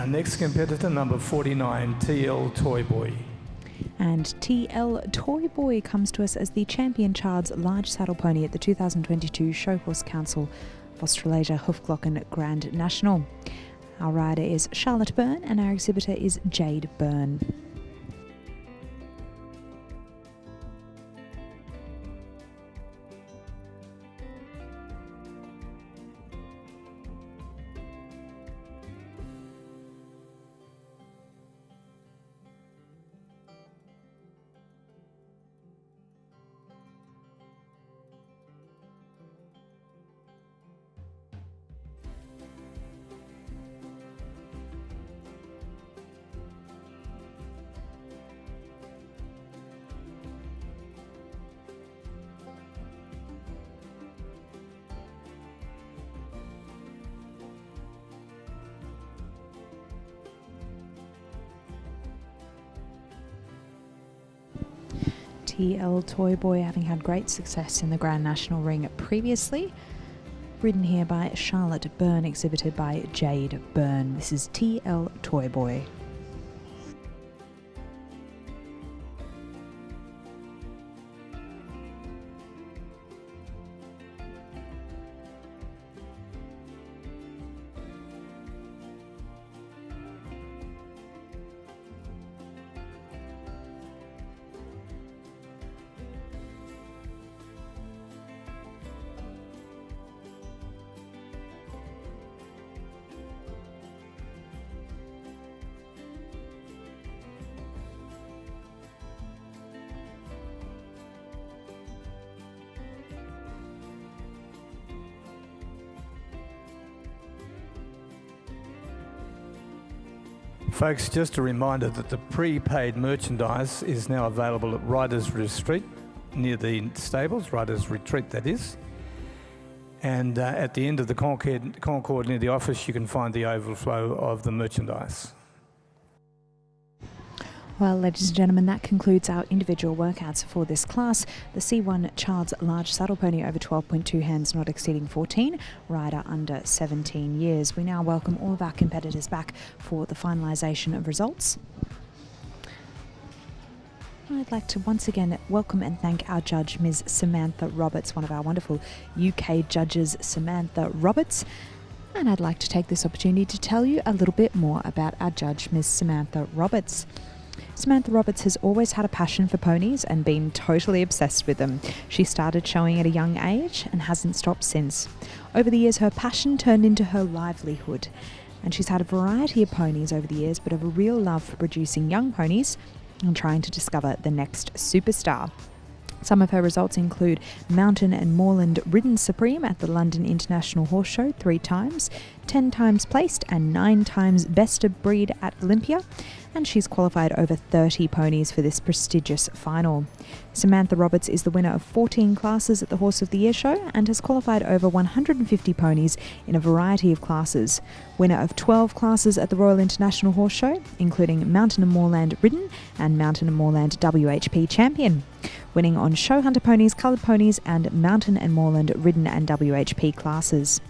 Our next competitor, number 49, TL Toy Boy. And TL Toy Boy comes to us as the champion child's large saddle pony at the 2022 Show Horse Council of Australasia Hufglocken Grand National. Our rider is Charlotte Byrne and our exhibitor is Jade Byrne. TL Toy Boy having had great success in the Grand National ring previously. Ridden here by Charlotte Byrne, exhibited by Jade Byrne. This is TL Toy Boy. Folks, just a reminder that the prepaid merchandise is now available at Riders Retreat, near the stables, Riders Retreat that is. And at the end of the concord near the office, you can find the overflow of the merchandise. Well, ladies and gentlemen, that concludes our individual workouts for this class. The C1 Child's Large Saddle Pony over 12.2 hands, not exceeding 14, rider under 17 years. We now welcome all of our competitors back for the finalisation of results. I'd like to once again welcome and thank our judge, Ms. Samantha Roberts, one of our wonderful UK judges, Samantha Roberts. And I'd like to take this opportunity to tell you a little bit more about our judge, Ms. Samantha Roberts. Samantha Roberts has always had a passion for ponies and been totally obsessed with them. She started showing at a young age and hasn't stopped since. Over the years, her passion turned into her livelihood. And she's had a variety of ponies over the years, but of a real love for producing young ponies and trying to discover the next superstar. Some of her results include Mountain and Moorland Ridden Supreme at the London International Horse Show 3 times, 10 times placed and 9 times best of breed at Olympia, and she's qualified over 30 ponies for this prestigious final. Samantha Roberts is the winner of 14 classes at the Horse of the Year show and has qualified over 150 ponies in a variety of classes. Winner of 12 classes at the Royal International Horse Show, including Mountain and Moorland Ridden and Mountain and Moorland WHP Champion. Winning on Show Hunter ponies, coloured ponies and Mountain and Moorland Ridden and WHP classes.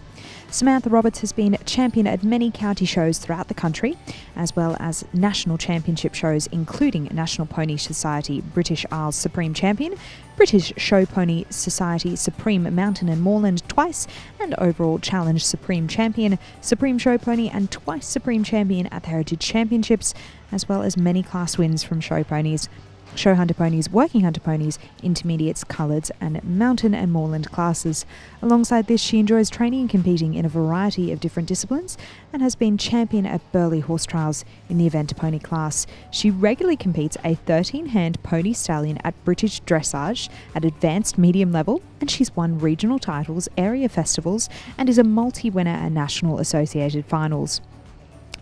Samantha Roberts has been champion at many county shows throughout the country, as well as national championship shows including National Pony Society British Isles Supreme Champion, British Show Pony Society Supreme Mountain and Moorland twice, and overall Challenge Supreme Champion, Supreme Show Pony and twice Supreme Champion at the Heritage Championships, as well as many class wins from show ponies, Show Hunter ponies, Working Hunter ponies, Intermediates, Coloured and Mountain and Moorland classes. Alongside this, she enjoys training and competing in a variety of different disciplines and has been champion at Burleigh Horse Trials in the event pony class. She regularly competes a 13-hand pony stallion at British Dressage at advanced medium level, and she's won regional titles, area festivals, and is a multi-winner at national associated finals.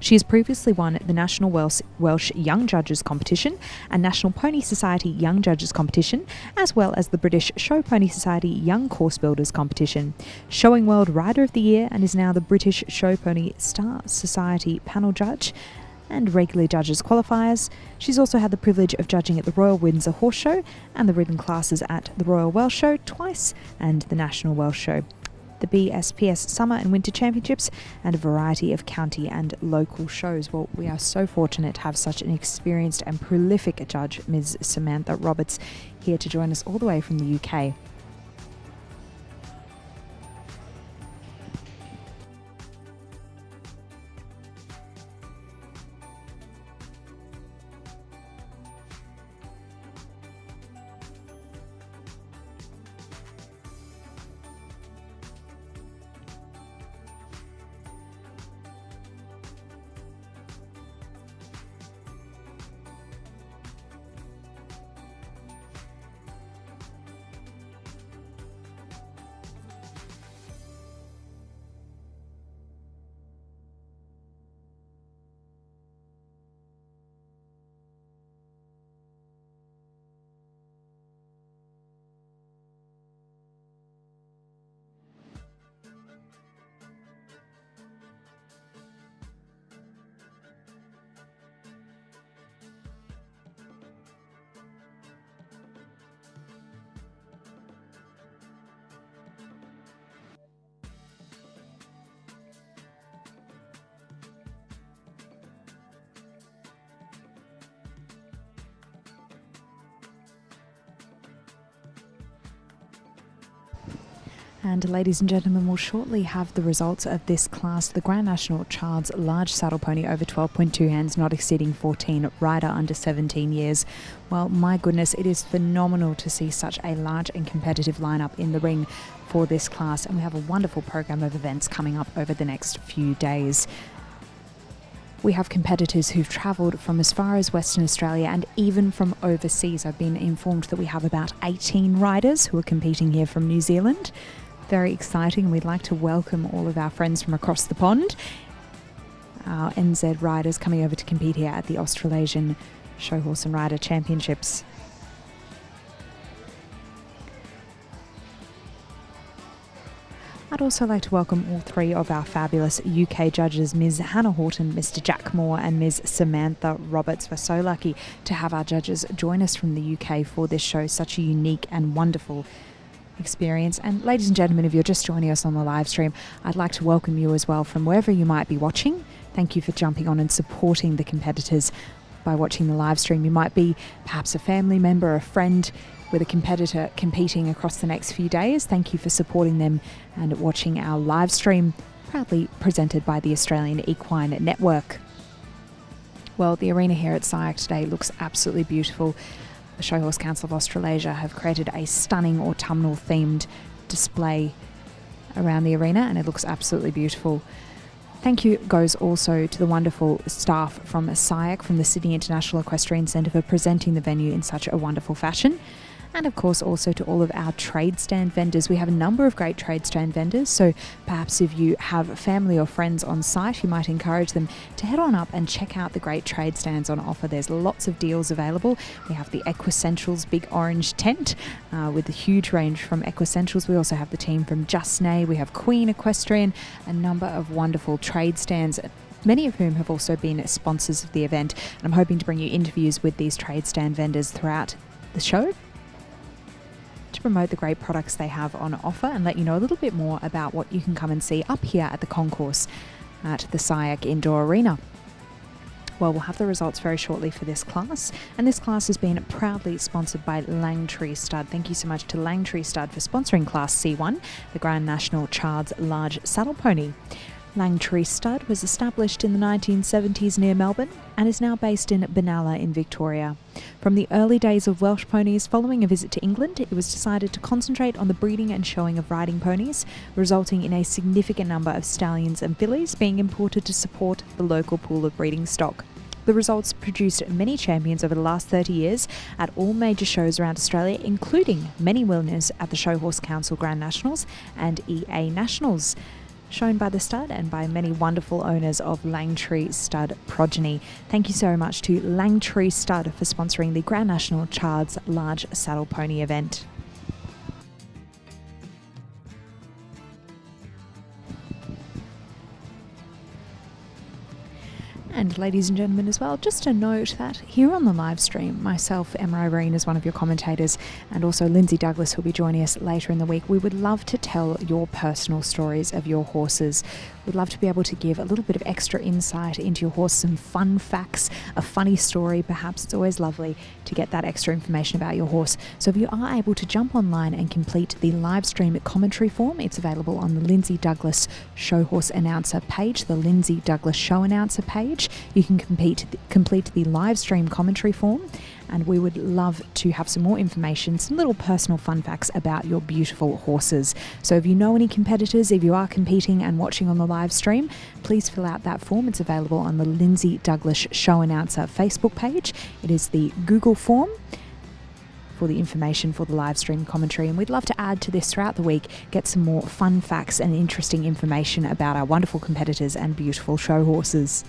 She has previously won the National Welsh Young Judges Competition and National Pony Society Young Judges Competition, as well as the British Show Pony Society Young Course Builders Competition, Showing World Rider of the Year, and is now the British Show Pony Star Society Panel Judge and regularly judges qualifiers. She's also had the privilege of judging at the Royal Windsor Horse Show and the ridden classes at the Royal Welsh Show twice and the National Welsh Show. the BSPS Summer and Winter Championships, and a variety of county and local shows. Well, we are so fortunate to have such an experienced and prolific judge, Ms. Samantha Roberts, here to join us all the way from the UK. And ladies and gentlemen, we'll shortly have the results of this class, the Grand National Child's Large Saddle Pony over 12.2 hands, not exceeding 14, rider under 17 years. Well, my goodness, it is phenomenal to see such a large and competitive lineup in the ring for this class, and we have a wonderful program of events coming up over the next few days. We have competitors who've travelled from as far as Western Australia and even from overseas. I've been informed that we have about 18 riders who are competing here from New Zealand. Very exciting. We'd like to welcome all of our friends from across the pond, our NZ riders coming over to compete here at the Australasian Show Horse and Rider Championships. I'd also like to welcome all three of our fabulous UK judges, Ms. Hannah Horton, Mr. Jack Moore and Ms. Samantha Roberts. We're so lucky to have our judges join us from the UK for this show, such a unique and wonderful experience. And ladies and gentlemen, if you're just joining us on the live stream, I'd like to welcome you as well from wherever you might be watching. Thank you for jumping on and supporting the competitors by watching the live stream. You might be perhaps a family member, a friend with a competitor competing across the next few days. Thank you for supporting them and watching our live stream, proudly presented by the Australian Equine Network. Well, the arena here at SIAC today looks absolutely beautiful. The Show Horse Council of Australasia have created a stunning autumnal themed display around the arena, and it looks absolutely beautiful. Thank you goes also to the wonderful staff from SIAC, from the Sydney International Equestrian Centre, for presenting the venue in such a wonderful fashion. And of course also to all of our trade stand vendors. We have a number of great trade stand vendors, so perhaps if you have family or friends on site, you might encourage them to head on up and check out the great trade stands on offer. There's lots of deals available. We have the Equessentials big orange tent with a huge range from Equessentials. We also have the team from Just Nay. We have Queen Equestrian, a number of wonderful trade stands, many of whom have also been sponsors of the event. And I'm hoping to bring you interviews with these trade stand vendors throughout the show to promote the great products they have on offer and let you know a little bit more about what you can come and see up here at the concourse at the SIAC Indoor Arena. Well, we'll have the results very shortly for this class, and this class has been proudly sponsored by Langtree Stud. Thank you so much to Langtree Stud for sponsoring Class C1, the Grand National Child's Large Saddle Pony. Langtree Stud was established in the 1970s near Melbourne and is now based in Benalla in Victoria. From the early days of Welsh ponies, following a visit to England, it was decided to concentrate on the breeding and showing of riding ponies, resulting in a significant number of stallions and fillies being imported to support the local pool of breeding stock. The results produced many champions over the last 30 years at all major shows around Australia, including many winners at the Show Horse Council Grand Nationals and EA Nationals, shown by the stud and by many wonderful owners of Langtree Stud progeny. Thank you so much to Langtree Stud for sponsoring the Grand National Child's Large Saddle Pony event. And ladies and gentlemen, as well, just a note that here on the live stream, myself, Emma Irene, as one of your commentators, and also Lindsay Douglas, who'll be joining us later in the week, we would love to tell your personal stories of your horses. We'd love to be able to give a little bit of extra insight into your horse, some fun facts, a funny story. Perhaps it's always lovely to get that extra information about your horse. So if you are able to jump online and complete the live stream commentary form, it's available on the Lindsay Douglas Show Horse Announcer page, the Lindsay Douglas Show Announcer page. You can complete the live stream commentary form, and we would love to have some more information, some little personal fun facts about your beautiful horses. So if you know any competitors, if you are competing and watching on the live stream, please fill out that form. It's available on the Lindsay Douglas Show Announcer Facebook page. It is the Google form for the information for the live stream commentary, and we'd love to add to this throughout the week, get some more fun facts and interesting information about our wonderful competitors and beautiful show horses.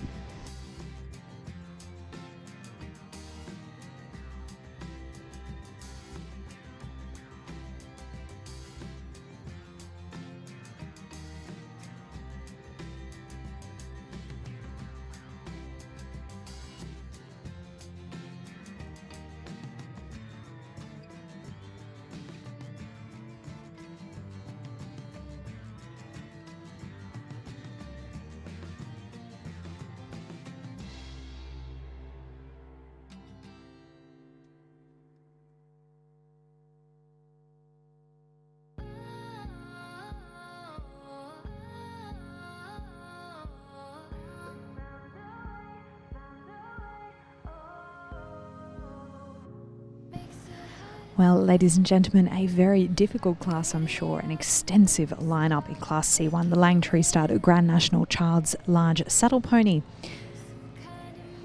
Well, ladies and gentlemen, a very difficult class, I'm sure, an extensive lineup in Class C1, the Langtree stud Grand National Child's Large Saddle Pony.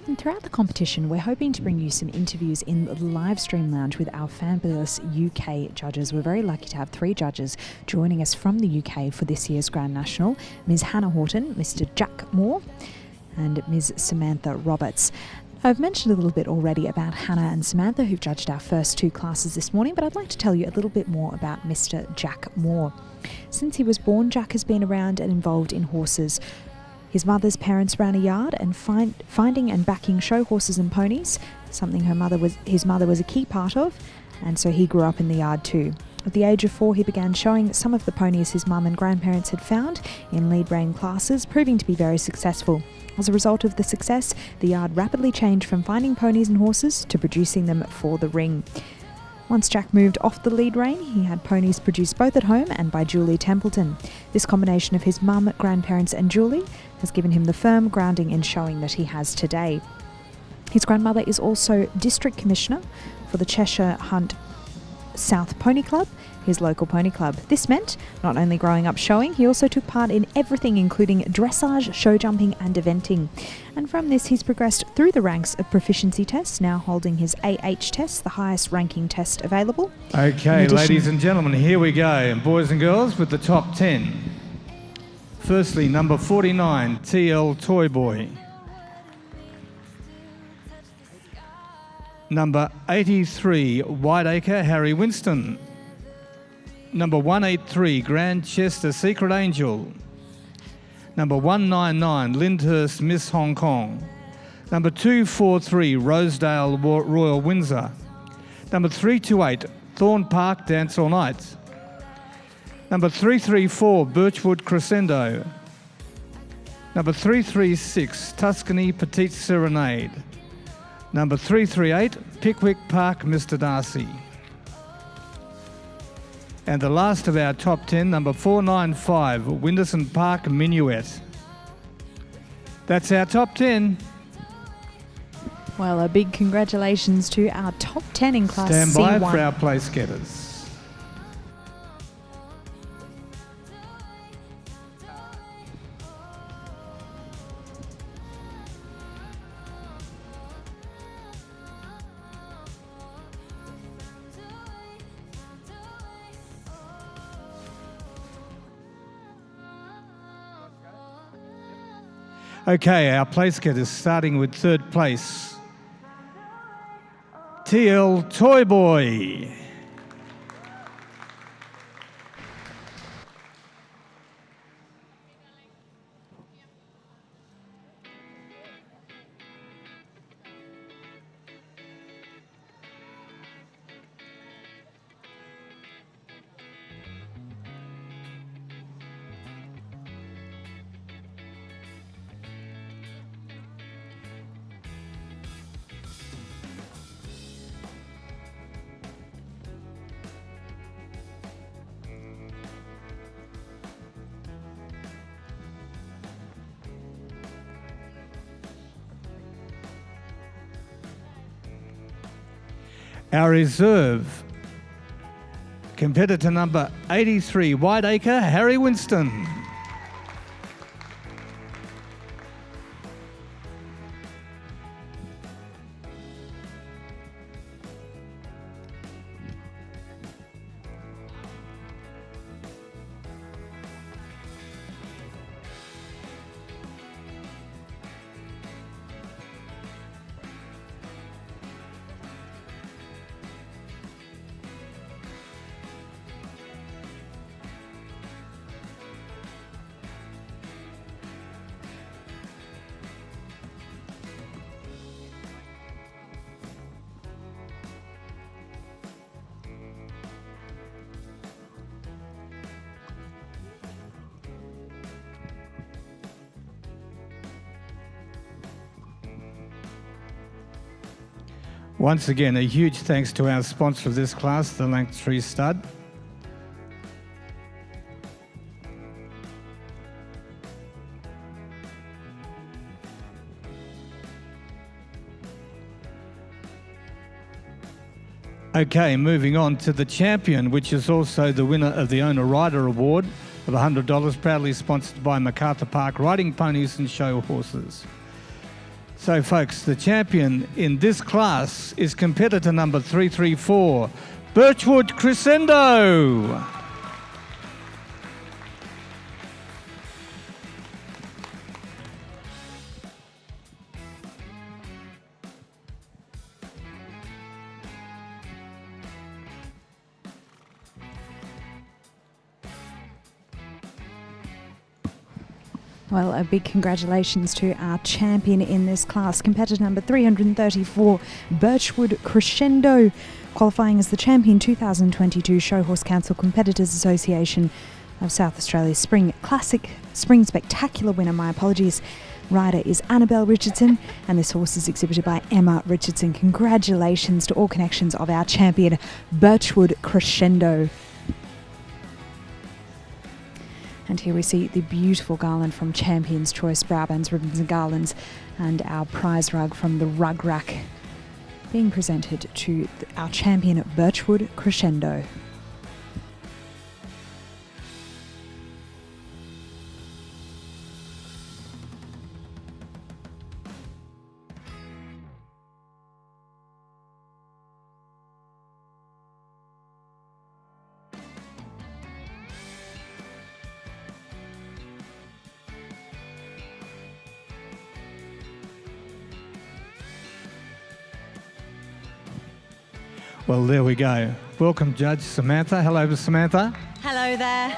And throughout the competition, we're hoping to bring you some interviews in the live stream lounge with our fabulous UK judges. We're very lucky to have 3 judges joining us from the UK for this year's Grand National: Ms. Hannah Horton, Mr. Jack Moore, and Ms. Samantha Roberts. I've mentioned a little bit already about Hannah and Samantha, who've judged our first 2 classes this morning, but I'd like to tell you a little bit more about Mr. Jack Moore. Since he was born, Jack has been around and involved in horses. His mother's parents ran a yard, and finding and backing show horses and ponies, something his mother was a key part of, and so he grew up in the yard too. At the age of 4, he began showing some of the ponies his mum and grandparents had found in lead rein classes, proving to be very successful. As a result of the success, the yard rapidly changed from finding ponies and horses to producing them for the ring. Once Jack moved off the lead rein, he had ponies produced both at home and by Julie Templeton. This combination of his mum, grandparents and Julie has given him the firm grounding in showing that he has today. His grandmother is also District Commissioner for the Cheshire Hunt South Pony Club, his local pony club. This meant not only growing up showing, he also took part in everything including dressage, show jumping and eventing. And from this he's progressed through the ranks of proficiency tests, now holding his AH test, the highest ranking test available. Okay, ladies and gentlemen, here we go. And boys and girls, with the top 10. Firstly, number 49, TL Toy Boy. Number 83, Wideacre Harry Winston. Number 183, Grandchester Secret Angel. Number 199, Lyndhurst Miss Hong Kong. Number 243, Rosedale Royal Windsor. Number 328, Thorn Park Dance All Night. Number 334, Birchwood Crescendo. Number 336, Tuscany Petite Serenade. Number 338, Pickwick Park Mr. Darcy. And the last of our top 10, number 495, Winderson Park Minuet. That's our top 10. Well, a big congratulations to our top 10 in Class C1. Stand by for our place getters. Okay, our place getters, starting with 3rd place. TL Toy Boy. Our reserve, competitor number 83, Wideacre, Harry Winston. Once again, a huge thanks to our sponsor of this class, the Langtree stud. Okay, moving on to the champion, which is also the winner of the Owner Rider Award of $100, proudly sponsored by MacArthur Park Riding Ponies and Show Horses. So folks, the champion in this class is competitor number 334, Birchwood Crescendo. Well, a big congratulations to our champion in this class, competitor number 334, Birchwood Crescendo, qualifying as the champion 2022 Show Horse Council Competitors Association of South Australia's Spring Spectacular winner, my apologies. Rider is Annabelle Richardson, and this horse is exhibited by Emma Richardson. Congratulations to all connections of our champion, Birchwood Crescendo. And here we see the beautiful garland from Champion's Choice, brow bands, ribbons and garlands, and our prize rug from the rug rack being presented to our champion Birchwood Crescendo. Well, there we go. Welcome, Judge Samantha. Hello, Samantha. Hello there.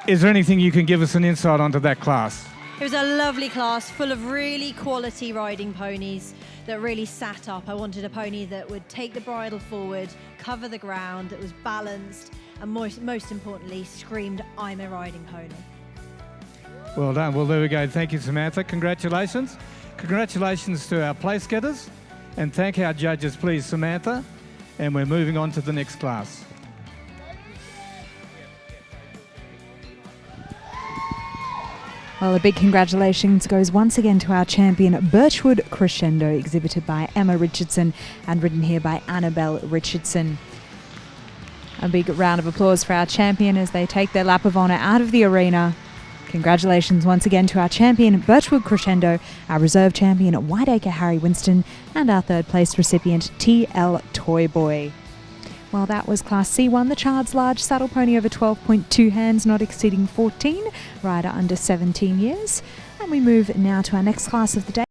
Is there anything you can give us an insight onto that class? It was a lovely class full of really quality riding ponies that really sat up. I wanted a pony that would take the bridle forward, cover the ground, that was balanced, and most importantly, screamed, "I'm a riding pony." Well done. Well, there we go. Thank you, Samantha. Congratulations. Congratulations to our place getters. And thank our judges, please, Samantha. And we're moving on to the next class. Well, a big congratulations goes once again to our champion, Birchwood Crescendo, exhibited by Emma Richardson and ridden here by Annabelle Richardson. A big round of applause for our champion as they take their lap of honour out of the arena. Congratulations once again to our champion, Birchwood Crescendo, our reserve champion, Wideacre Harry Winston, and our third place recipient, TL Toy Boy. Well, that was Class C1, the child's large saddle pony over 12.2 hands, not exceeding 14, rider under 17 years. And we move now to our next class of the day.